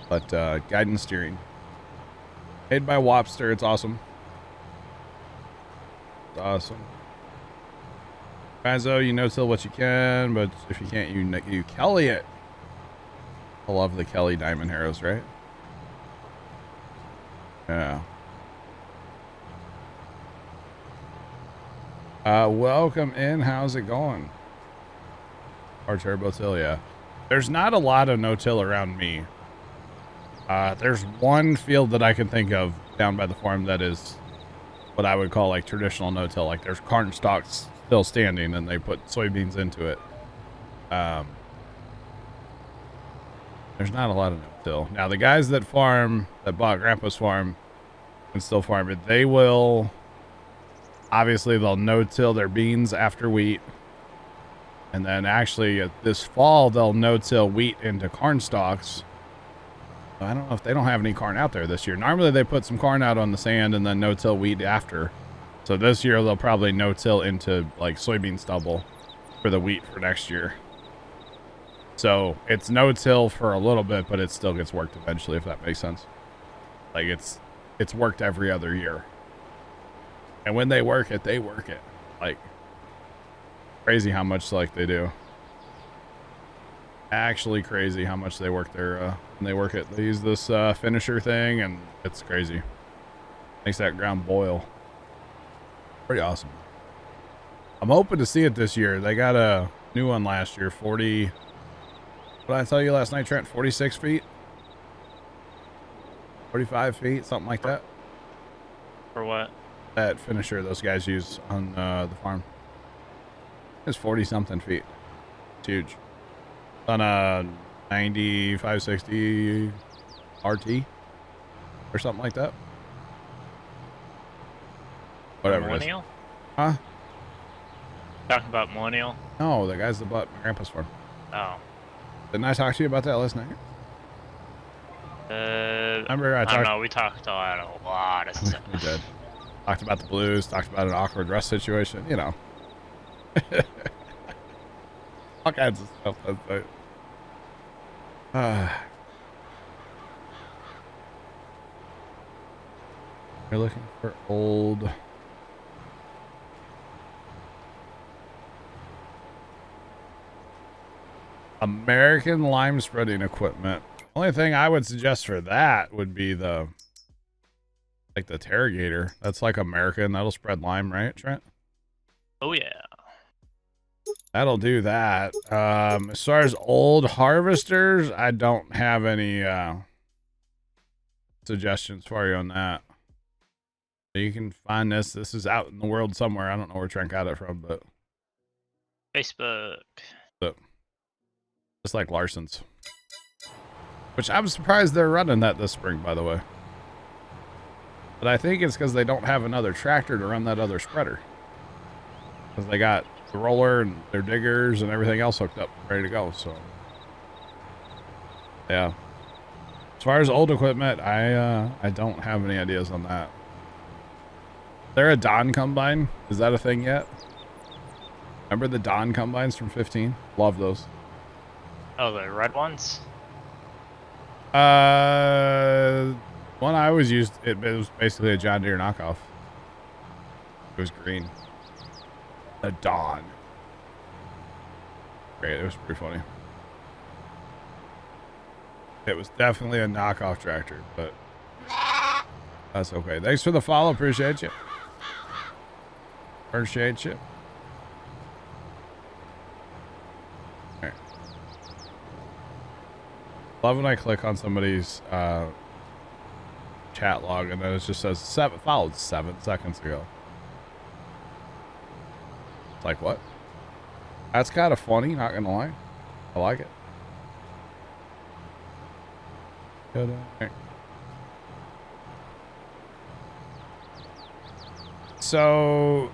but Guidance Steering. Made by Wopster. It's awesome. It's awesome. Razo, you no-till what you can, but if you can't, you Kelly it. I love the Kelly diamond arrows, right? Yeah. Welcome in. How's it going? Our turbo till, yeah. There's not a lot of no-till around me. There's one field that I can think of down by the farm that is what I would call like traditional no-till. Like there's corn stalks still standing and they put soybeans into it. There's not a lot of no-till. Now the guys that farm, that bought Grandpa's farm and still farm it, they will, obviously they'll no-till their beans after wheat. And then actually this fall, they'll no-till wheat into corn stalks. I don't know if they don't have any corn out there this year. Normally they put some corn out on the sand and then no-till wheat after. So this year they'll probably no-till into like soybean stubble for the wheat for next year. So it's no-till for a little bit, but it still gets worked eventually, if that makes sense. Like it's worked every other year. And when they work it, like crazy how much like they do. Actually crazy how much they work their when they work it. They use this finisher thing and it's crazy. Makes that ground boil. Pretty awesome. I'm hoping to see it this year. They got a new one last year, 40. What did I tell you last night, Trent? 46 feet? 45 feet, something like that. For what? That finisher those guys use on the farm. It's 40 something feet. It's huge. On a 9560 RT or something like that. Whatever it is. Millennial? Huh? Talking about millennial? No, the guys that bought my grandpa's farm. Oh. Didn't I talk to you about that last night? Remember I don't know. We talked about a lot of stuff. We did. Talked about the blues. Talked about an awkward rust situation. You know. All kinds of stuff. That's right. You're looking for old. American lime spreading equipment. Only thing I would suggest for that would be the Terragator. That's like American. That'll spread lime, right, Trent? Oh yeah. That'll do that. As far as old harvesters, I don't have any suggestions for you on that. You can find this. This is out in the world somewhere. I don't know where Trent got it from, but Facebook. just like Larson's. Which I'm surprised they're running that this spring, by the way. But I think it's because they don't have another tractor to run that other spreader. Because they got the roller and their diggers and everything else hooked up, ready to go. So, yeah. As far as old equipment, I don't have any ideas on that. Is there a Don combine? Is that a thing yet? Remember the Don combines from 15? Love those. Oh, the red ones? One I always used, it was basically a John Deere knockoff. It was green. The Dawn. Great, it was pretty funny. It was definitely a knockoff tractor, but that's okay. Thanks for the follow. Appreciate you. Appreciate you. All right. Love when I click on somebody's chat log and then it just says followed 7 seconds ago. It's like, what? That's kind of funny, not gonna lie. I like it. So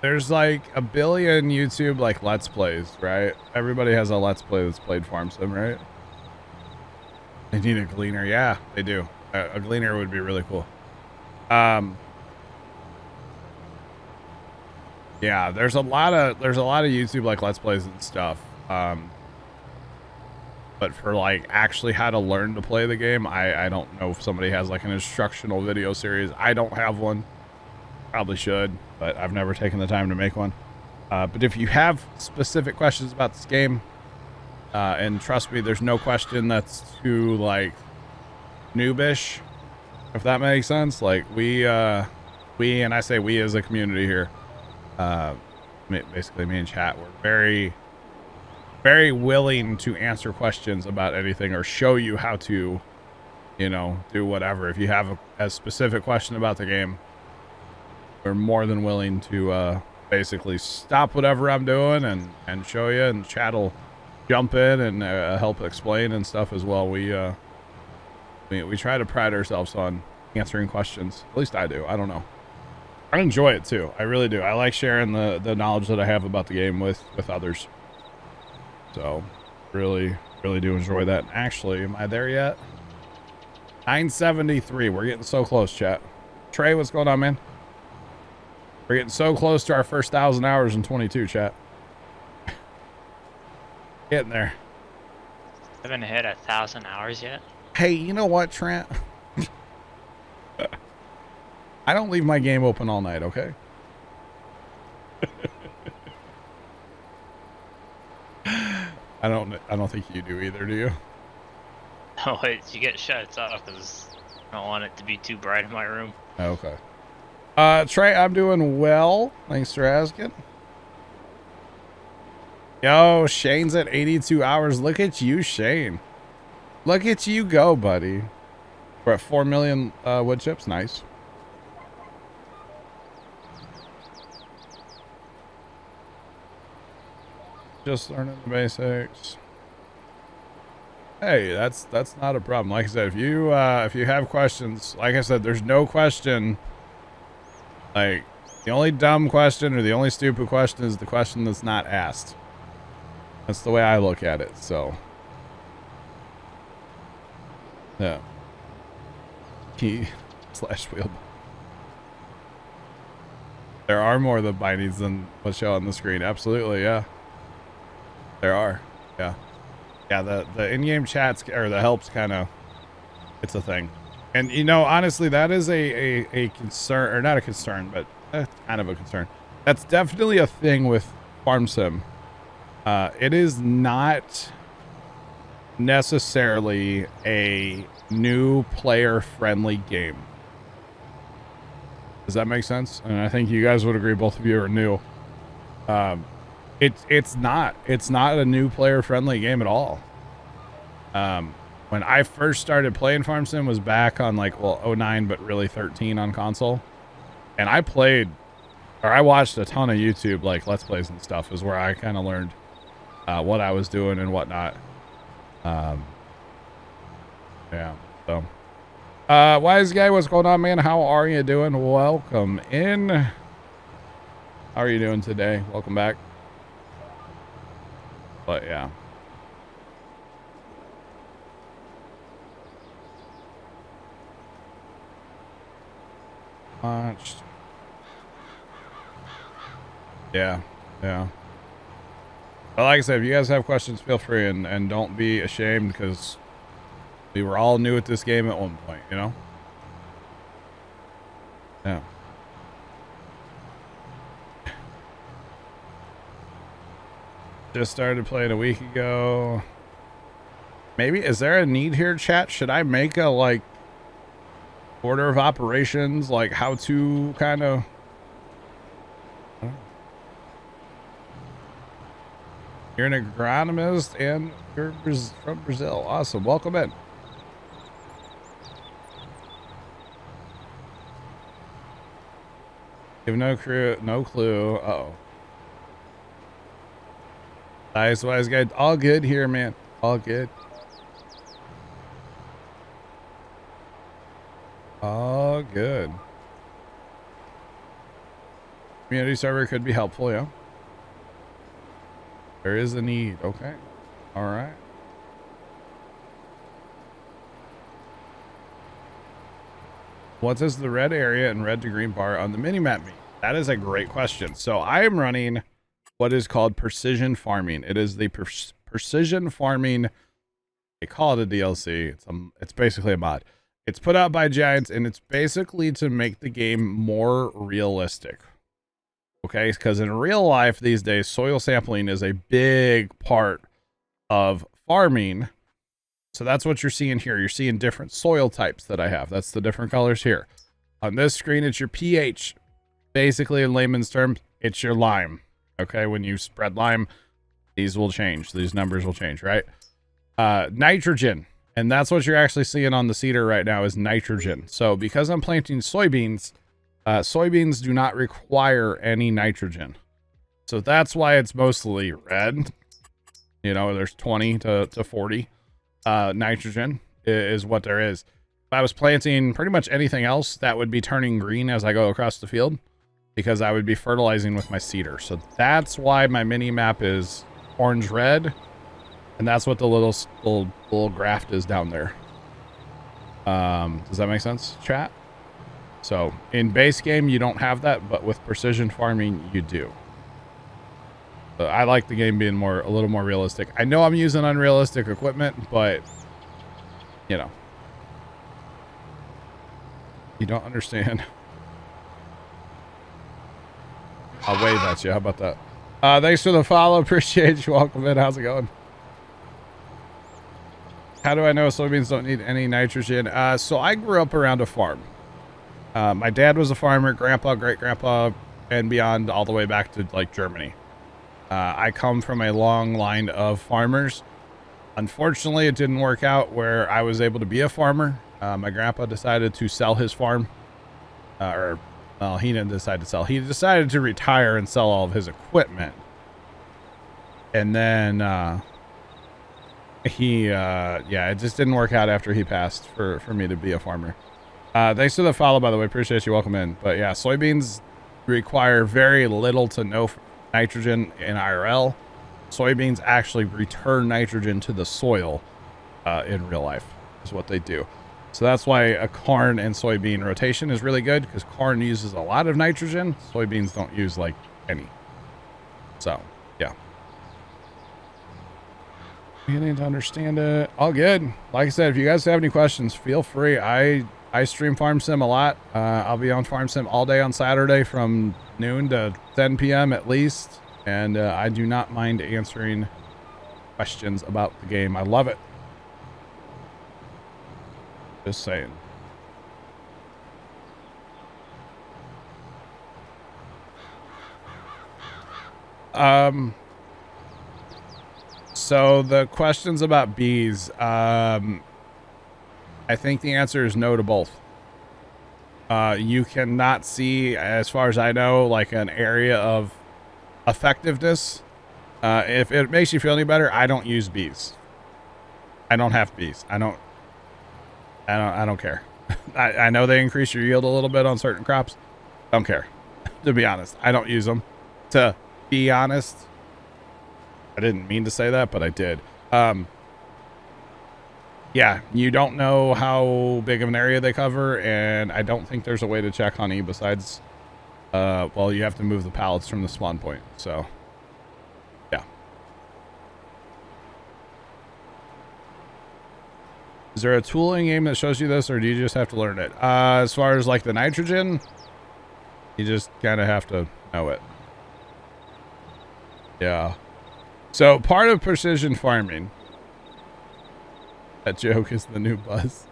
there's like a billion YouTube like Let's Plays, right? Everybody has a Let's Play that's played Farm Sim, right? They need a gleaner. Yeah, they do. A gleaner would be really cool. Yeah, there's a lot of YouTube like Let's Plays and stuff. But for like actually how to learn to play the game, I don't know if somebody has like an instructional video series. I don't have one. Probably should, but I've never taken the time to make one. But if you have specific questions about this game, and trust me, there's no question that's too like noobish, if that makes sense. Like we and I say we as a community here, basically me and chat, we're very, very willing to answer questions about anything or show you how to, you know, do whatever. If you have a specific question about the game, we're more than willing to basically stop whatever I'm doing and show you, and chat will jump in and help explain and stuff as well. We try to pride ourselves on answering questions. At least I do. I don't know. I enjoy it too. I really do. I like sharing the knowledge that I have about the game with others. So really do enjoy that. Actually, am I there yet? 973. We're getting so close, chat. Trey, what's going on, man? We're getting so close to our first 1,000 hours in 22, chat. Getting there. Haven't hit 1,000 hours yet. Hey, you know what, Trent? I don't leave my game open all night, okay? I don't think you do either, do you? No, you get shuts off because I don't want it to be too bright in my room. Okay. Trey, I'm doing well. Thanks for asking. Yo, Shane's at 82 hours. Look at you, Shane. Look at you go, buddy. We're at 4 million wood chips. Nice. Just learning the basics. Hey, that's not a problem. Like I said, if you have questions, like I said, there's no question. Like, the only dumb question or the only stupid question is the question that's not asked. That's the way I look at it, so. Yeah. Key/wheel. There are more of the bindings than what's shown on the screen. Absolutely, yeah. There are, yeah. Yeah, the in-game chats, or the helps kind of, it's a thing. And, you know, honestly, that is a concern, or not a concern, but kind of a concern. That's definitely a thing with Farm Sim. It is not necessarily a new player-friendly game. Does that make sense? And I think you guys would agree, both of you are new. It's not a new player-friendly game at all. When I first started playing Farm Sim was back on like, well, 09, but really 13 on console. And I watched a ton of YouTube, like Let's Plays and stuff, is where I kind of learned what I was doing and whatnot. Yeah, so. Wise guy, what's going on, man? How are you doing? Welcome in. How are you doing today? Welcome back. But yeah. Watched. Yeah. But like I said, if you guys have questions, feel free and don't be ashamed, because We were all new at this game at one point, you know? Yeah. Just started playing a week ago. Maybe, is there a need here, chat? Should I make a, like, order of operations, like, how to kind of... You're an agronomist and you're from Brazil. Awesome. Welcome in. You have no clue. Uh-oh. Nice, wise guy. All good here, man. All good. All good. Community server could be helpful, yeah. There is a need. Okay. All right. What does the red area and red to green bar on the mini-map mean? That is a great question. So I am running what is called precision farming. It is the precision farming. They call it a DLC. It's basically a mod. It's put out by Giants, and it's basically to make the game more realistic. Okay, because in real life these days, soil sampling is a big part of farming. So that's what you're seeing here. You're seeing different soil types that I have. That's the different colors here. On this screen, it's your pH. Basically, in layman's terms, it's your lime. Okay, when you spread lime, these will change. These numbers will change, right? Nitrogen. And that's what you're actually seeing on the seeder right now is nitrogen. So because I'm planting soybeans, soybeans do not require any nitrogen. So that's why it's mostly red. You know, there's 20 to 40. Nitrogen is what there is. If I was planting pretty much anything else, that would be turning green as I go across the field because I would be fertilizing with my seeder. So that's why my mini map is orange-red. And that's what the little graft is down there. Does that make sense, chat? So in base game, you don't have that, but with precision farming, you do. So I like the game being a little more realistic. I know I'm using unrealistic equipment, but you know, you don't understand. I'll wave at you. How about that? Thanks for the follow. Appreciate you. Welcome in. How's it going? How do I know soybeans don't need any nitrogen? So I grew up around a farm. My dad was a farmer, grandpa, great-grandpa, and beyond, all the way back to like Germany. I come from a long line of farmers. Unfortunately, it didn't work out where I was able to be a farmer. My grandpa decided to sell his farm. Well, he didn't decide to sell. He decided to retire and sell all of his equipment. And then yeah, it just didn't work out after he passed for me to be a farmer. Thanks for the follow, by the way. Appreciate you. Welcome in. But yeah, soybeans require very little to no nitrogen in IRL. Soybeans actually return nitrogen to the soil in real life is what they do. So that's why a corn and soybean rotation is really good because corn uses a lot of nitrogen. Soybeans don't use like any. So yeah. You need to understand it. All good. Like I said, if you guys have any questions, feel free. I stream Farm Sim a lot. I'll be on Farm Sim all day on Saturday from noon to 10 p.m. at least. And I do not mind answering questions about the game. I love it. Just saying. So the questions about bees, I think the answer is no to both. You cannot see, as far as I know, like an area of effectiveness. If it makes you feel any better, I don't use bees. I don't have bees. I don't care. I know they increase your yield a little bit on certain crops. Don't care. To be honest, I don't use them. To be honest, I didn't mean to say that, but I did. Yeah, you don't know how big of an area they cover, and I don't think there's a way to check honey besides, well, you have to move the pallets from the spawn point, so, yeah. Is there a tool in game that shows you this, or do you just have to learn it? As far as like the nitrogen, you just kind of have to know it. Yeah. So part of precision farming, that joke is the new buzz.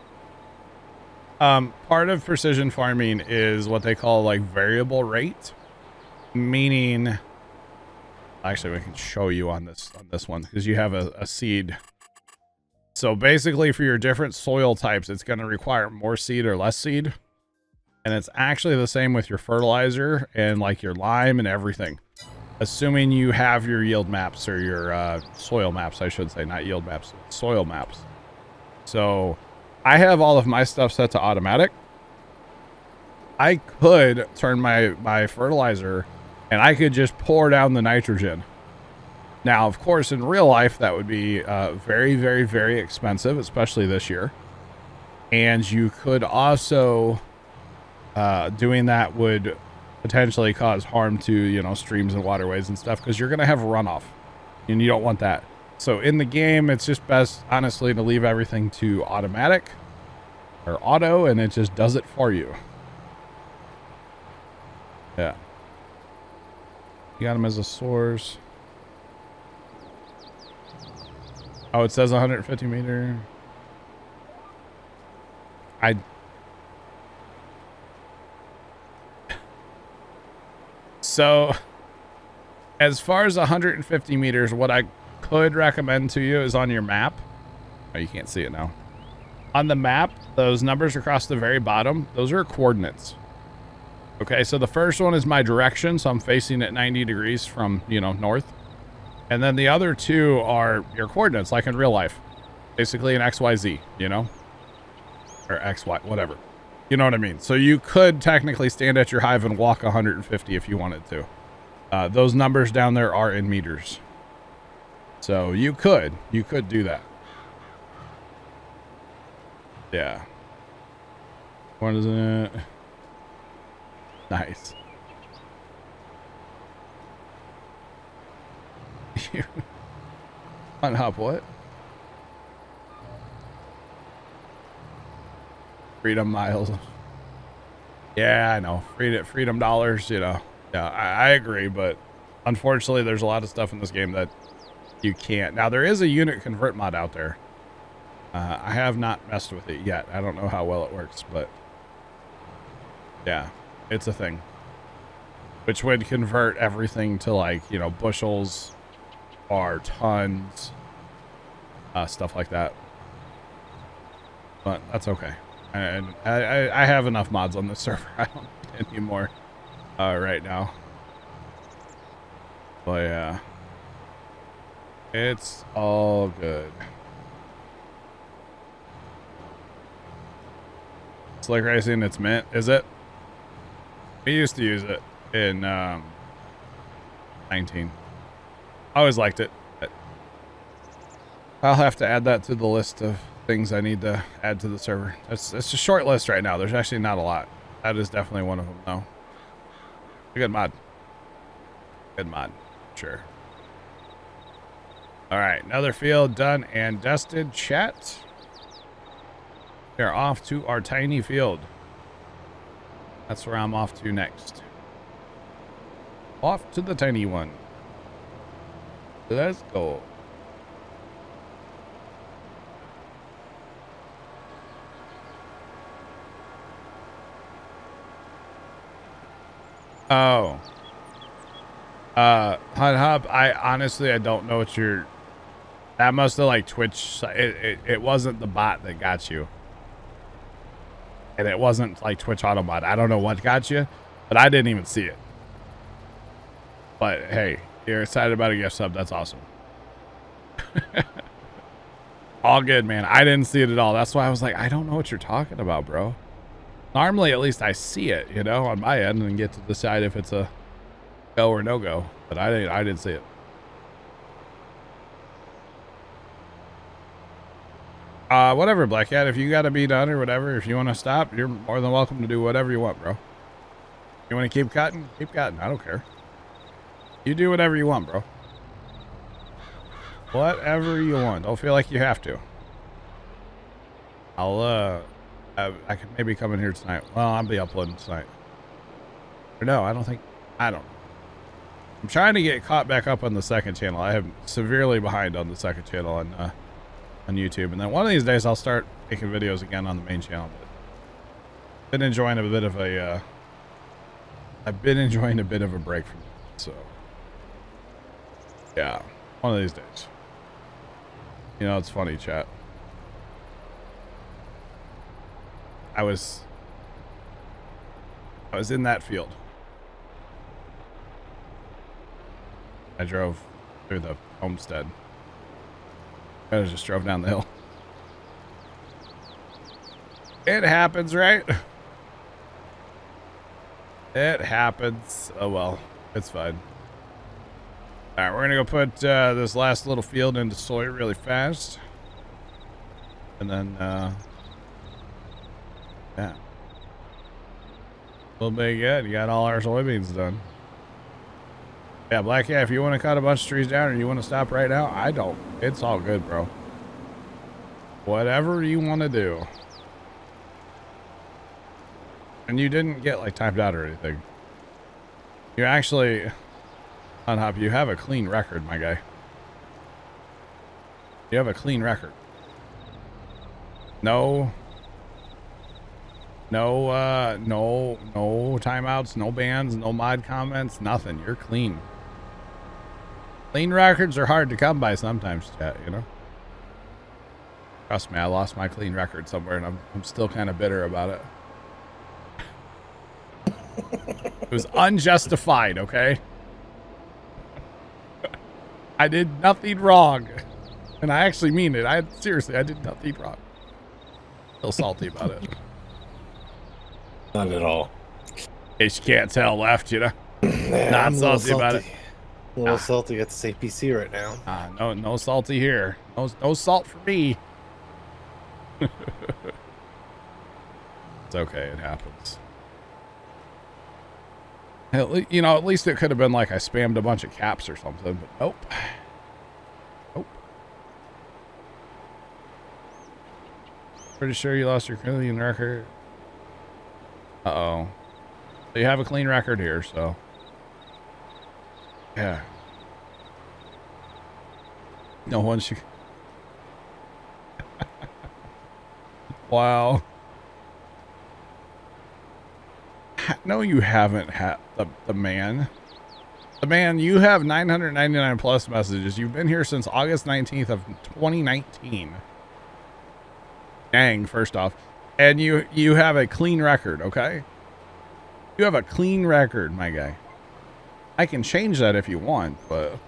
Part of precision farming is what they call like variable rate, meaning, actually we can show you on this one because you have a seed. So basically for your different soil types, it's going to require more seed or less seed. And it's actually the same with your fertilizer and like your lime and everything. Assuming you have your yield maps or your soil maps, I should say, not yield maps, soil maps. So I have all of my stuff set to automatic. I could turn my fertilizer and I could just pour down the nitrogen. Now, of course, in real life, that would be very, very, very expensive, especially this year. And you could also, doing that would potentially cause harm to, you know, streams and waterways and stuff, because you're going to have runoff and you don't want that. So in the game, it's just best, honestly, to leave everything to automatic or auto, and it just does it for you. Yeah. You got them as a source. Oh, it says 150 meter. So, as far as 150 meters, what I could recommend to you is on your map. Oh, you can't see it now. On the map, those numbers across the very bottom, those are coordinates. Okay, so the first one is my direction, so I'm facing at 90 degrees from, you know, north. And then the other two are your coordinates, like in real life. Basically an XYZ, you know? Or XY, whatever. You know what I mean? So you could technically stand at your hive and walk 150 if you wanted to. Those numbers down there are in meters. So you could do that. Yeah. What is it? Nice. Unhop what? Freedom miles. Yeah, I know. Freedom dollars, you know. Yeah, I agree, but unfortunately there's a lot of stuff in this game that you can't. Now there is a unit convert mod out there. I have not messed with it yet. I don't know how well it works, but yeah, it's a thing. Which would convert everything to, like, you know, bushels or tons, stuff like that. But that's okay. And I have enough mods on this server. I don't need any more right now. But yeah, it's all good. Slick racing, it's mint, is it? We used to use it in 19. I always liked it. But I'll have to add that to the list of things I need to add to the server. It's a short list right now. There's actually not a lot. That is definitely one of them, though. A good mod. Good mod. Sure. All right, another field done and dusted, chat. We are off to our tiny field. That's where I'm off to next. Off to the tiny one. Let's go. Oh. Hub, I honestly don't know what you're... That must have, like, Twitch... It wasn't the bot that got you. And it wasn't, like, Twitch Autobot. I don't know what got you, but I didn't even see it. But, hey, you're excited about a gift sub. That's awesome. All good, man. I didn't see it at all. That's why I was like, I don't know what you're talking about, bro. Normally, at least I see it, you know, on my end and get to decide if it's a go or no go. But I didn't see it. Whatever, Black Cat. If you got to be done or whatever, if you want to stop, you're more than welcome to do whatever you want, bro. You want to keep cutting? Keep cutting. I don't care. You do whatever you want, bro. Whatever you want. Don't feel like you have to. I could maybe come in here tonight. Well, I'll be uploading tonight. Or no, I don't. I'm trying to get caught back up on the second channel. I am severely behind on the second channel on YouTube, and then one of these days I'll start making videos again on the main channel. But I've been enjoying a bit of a break from it, so yeah, one of these days. You know, it's funny, chat. I was in that field. I drove through the homestead. I just drove down the hill. It happens, right? It happens. Oh well, it's fine. All right, we're gonna go put this last little field into soy really fast, and then yeah, we'll be good. You got all our soybeans done. Yeah, Black, yeah, if you want to cut a bunch of trees down and you want to stop right now, I don't. It's all good, bro. Whatever you want to do. And you didn't get, like, timed out or anything. You actually, Unhop, you have a clean record, my guy. You have a clean record. No timeouts, no bans, no mod comments, nothing. You're clean. Clean records are hard to come by sometimes, chat, you know? Trust me, I lost my clean record somewhere, and I'm still kind of bitter about it. It was unjustified, okay? I did nothing wrong. And I actually mean it. Seriously, I did nothing wrong. Still salty about it. Not at all. In case you can't tell, left, you know? Yeah, Not salty about it. A little salty at the CPC right now. No salty here. No salt for me. It's okay, it happens. You know, at least it could have been like I spammed a bunch of caps or something, but nope. Nope. Pretty sure you lost your clean record. Uh-oh. So you have a clean record here, so. Yeah. No one should. Wow. No, you haven't had the man. The man, you have 999 plus messages. You've been here since August 19th of 2019. Dang, first off. And you have a clean record, okay? You have a clean record, my guy. I can change that if you want, but...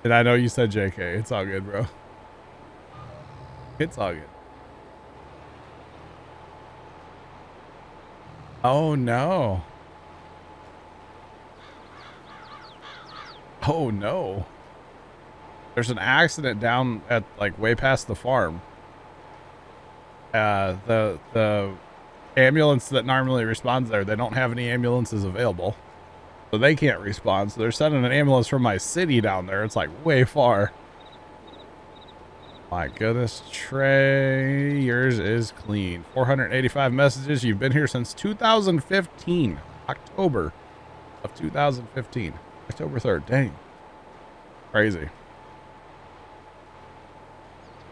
And I know you said JK. It's all good, bro. It's all good. Oh, no. Oh, no. There's an accident down at, like, way past the farm. The ambulance that normally responds there, they don't have any ambulances available. So they can't respond. So they're sending an ambulance from my city down there. It's, like, way far. My goodness, Trey, yours is clean. 485 messages. You've been here since 2015. October of 2015. October 3rd. Dang. Crazy.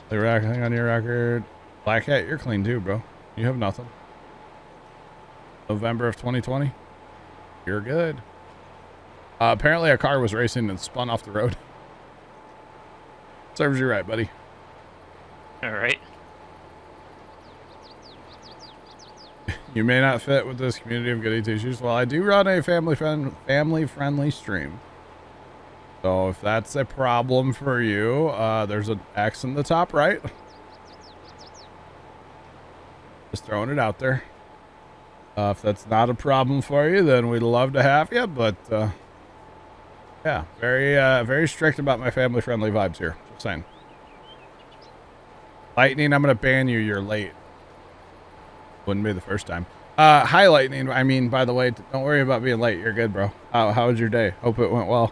The thing on your record. Black Hat, you're clean too, bro. You have nothing. November of 2020. You're good. Apparently a car was racing and spun off the road. Serves you right, buddy. All right. You may not fit with this community of goody two-shoes. Well, I do run a family-friendly stream. So if that's a problem for you, there's an X in the top right. Just throwing it out there. If that's not a problem for you, then we'd love to have you. But yeah, very strict about my family-friendly vibes here. Just saying. Lightning, I'm going to ban you. You're late. Wouldn't be the first time. Hi, Lightning. I mean, by the way, don't worry about being late. You're good, bro. How was your day? Hope it went well.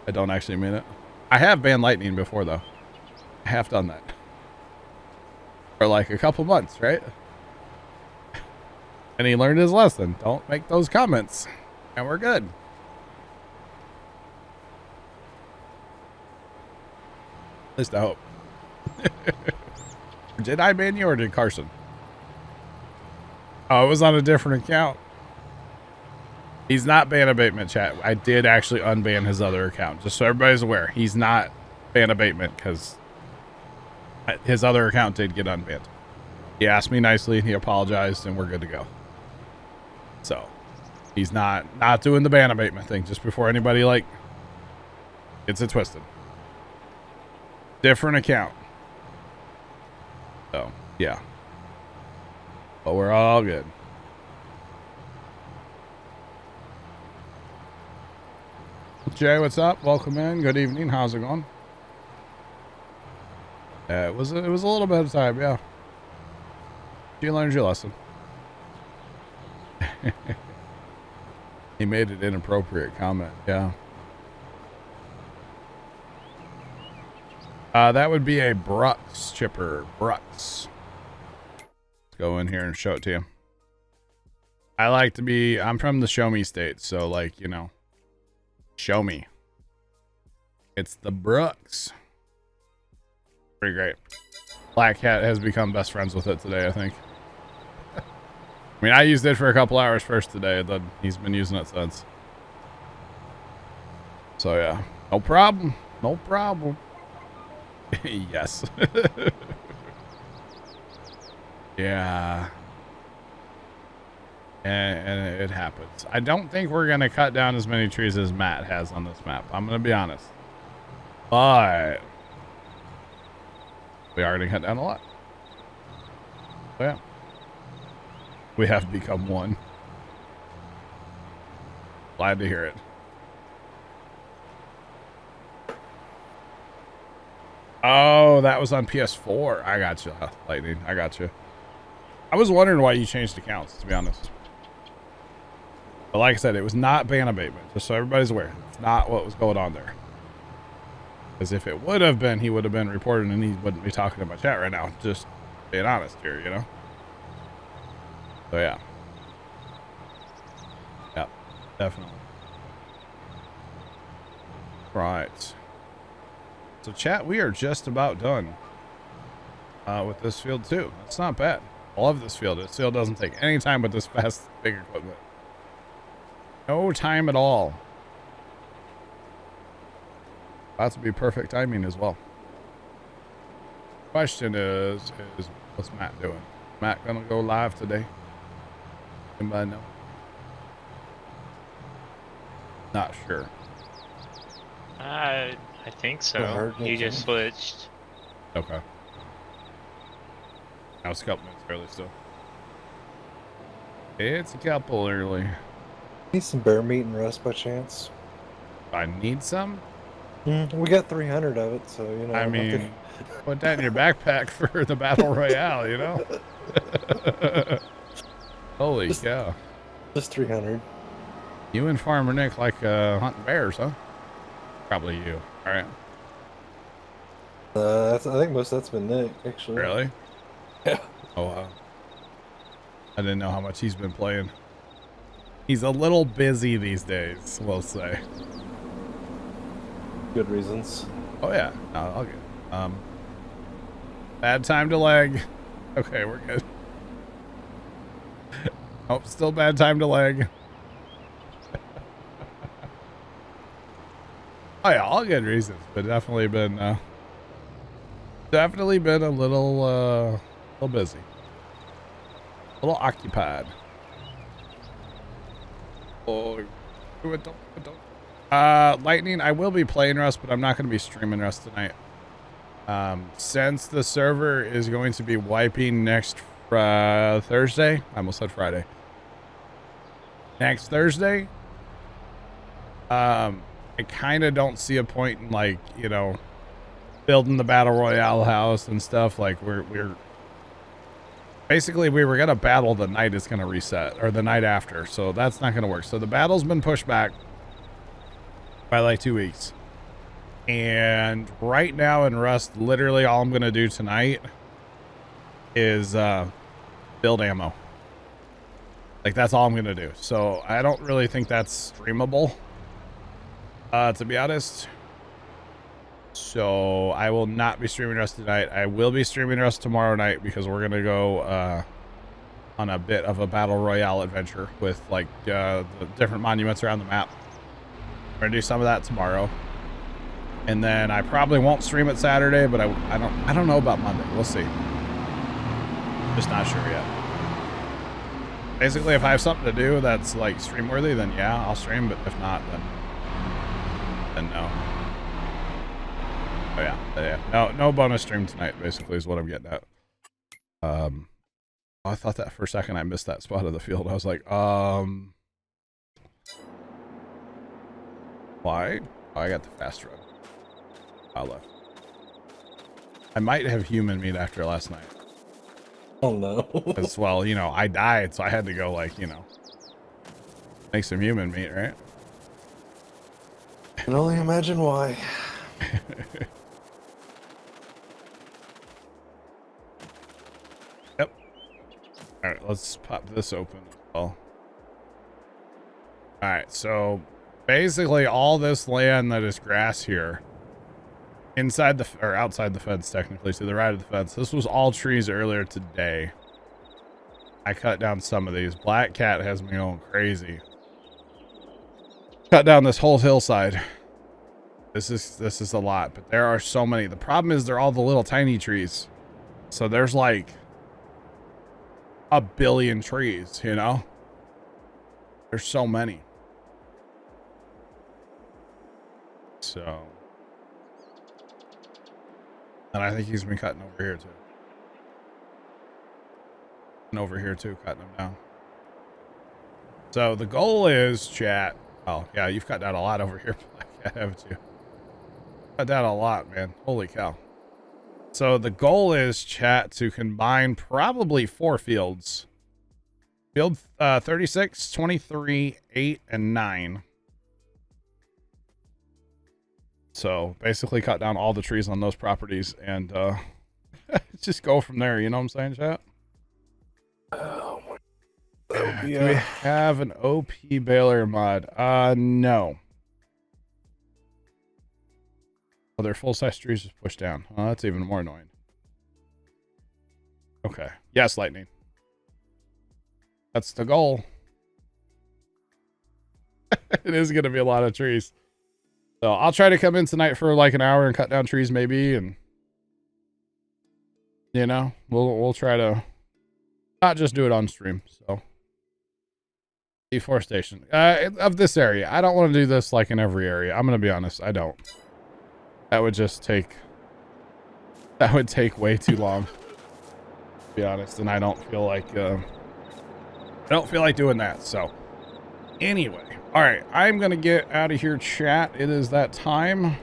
I don't actually mean it. I have banned Lightning before, though. I have done that. For like a couple months, right? And he learned his lesson. Don't make those comments. And we're good. At least I hope. Did I ban you or did Carson? Oh, it was on a different account. He's not ban abatement, chat. I did actually unban his other account. Just so everybody's aware. He's not ban abatement because his other account did get unbanned. He asked me nicely and he apologized and we're good to go. So he's not doing the ban abatement thing just before anybody like gets it twisted. Different account. So yeah. But we're all good. Jay, what's up? Welcome in. Good evening. How's it going? It was a little bit of time, yeah. You learned your lesson. He made an inappropriate comment, yeah. That would be a Brux chipper. Brux. Let's go in here and show it to you. I'm from the show me state, so like, you know, show me. It's the Brux. Pretty great. Black Cat has become best friends with it today, I think. I mean, I used it for a couple hours first today, then he's been using it since. So yeah, no problem. No problem. Yes. Yeah. And it happens. I don't think we're going to cut down as many trees as Matt has on this map. I'm going to be honest. But we already cut down a lot. So yeah. We have become one. Glad to hear it. Oh, that was on PS4. I got you, Lightning. I got you. I was wondering why you changed accounts, to be honest. But like I said, it was not ban abatement, just so everybody's aware. It's not what was going on there. Because if it would have been, he would have been reported and he wouldn't be talking in my chat right now. Just being honest here, you know? So yeah. Yep, definitely. Right. So chat, we are just about done with this field too. That's not bad. I love this field. This field doesn't take any time with this fast, big equipment. No time at all. That's to be perfect timing as well. Question is what's Matt doing? Matt gonna go live today? Anybody know? Not sure. I think so. You just switched. Okay. Now it's a couple minutes early still. It's a couple early. Need some bear meat and rust by chance? I need some? We got 300 of it, so you know. I mean, put that in your backpack for the battle royale, you know? Holy cow. Just 300. You and Farmer Nick like hunting bears, huh? Probably you. All right. I think most of that's been Nick, actually. Really? Yeah. Oh, wow. I didn't know how much he's been playing. He's a little busy these days, we'll say. Good reasons. Oh, yeah. No, I'll get bad time to lag. Okay, we're good. Oh, still bad time to lag. Oh, yeah, all good reasons, but definitely been a little busy. A little occupied. Oh, Lightning, I will be playing Rust, but I'm not going to be streaming Rust tonight. Since the server is going to be wiping next Thursday. I almost said Friday. Next Thursday. I kind of don't see a point in, like, you know, building the battle royale house and stuff. Like we're basically, we were gonna battle the night it's gonna reset, or the night after, so that's not gonna work. So the battle's been pushed back by like 2 weeks. And right now in Rust, literally all I'm going to do tonight is build ammo. Like, that's all I'm going to do. So I don't really think that's streamable, to be honest. So I will not be streaming Rust tonight. I will be streaming Rust tomorrow night because we're going to go on a bit of a battle royale adventure with like the different monuments around the map. We're going to do some of that tomorrow. And then I probably won't stream it Saturday, but I don't know about Monday. We'll see. Just not sure yet. Basically, if I have something to do that's like stream worthy, then yeah, I'll stream. But if not, then no. Oh yeah. No bonus stream tonight. Basically, is what I'm getting at. I thought that for a second I missed that spot of the field. I was like, why? Oh, I got the fast run. Left. I might have human meat after last night. Oh no. As well, you know, I died, so I had to go, like, you know, make some human meat, right? I can only imagine why. Yep. Alright, let's pop this open as well. Alright, so basically all this land that is grass here, inside the, or outside the fence, technically, to the right of the fence. This was all trees earlier today. I cut down some of these. Black Cat has me going crazy. Cut down this whole hillside. This is a lot, but there are so many. The problem is they're all the little tiny trees. So there's like a billion trees, you know? There's so many. So... And I think he's been cutting over here too. And over here too, cutting them down. So the goal is, chat. Oh yeah, you've cut down a lot over here, haven't you? Cut down a lot, man. Holy cow. So the goal is, chat, to combine probably 4 fields. Field 36, 23, 8, and 9. So basically cut down all the trees on those properties and just go from there. You know what I'm saying, chat? Oh my. Do we have an OP baler mod? No. Oh, their full-size trees just pushed down. Oh, that's even more annoying. Okay. Yes, lightning. That's the goal. It is going to be a lot of trees. So I'll try to come in tonight for like an hour and cut down trees maybe, and you know, we'll try to not just do it on stream. So deforestation of this area. I don't want to do this like in every area. I'm gonna be honest, I don't. That would take way too long, to be honest, and I don't feel like doing that. So anyway. All right, I'm going to get out of here, chat. It is that time.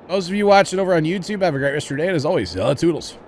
Those of you watching over on YouTube, have a great rest of your day. And as always, toodles.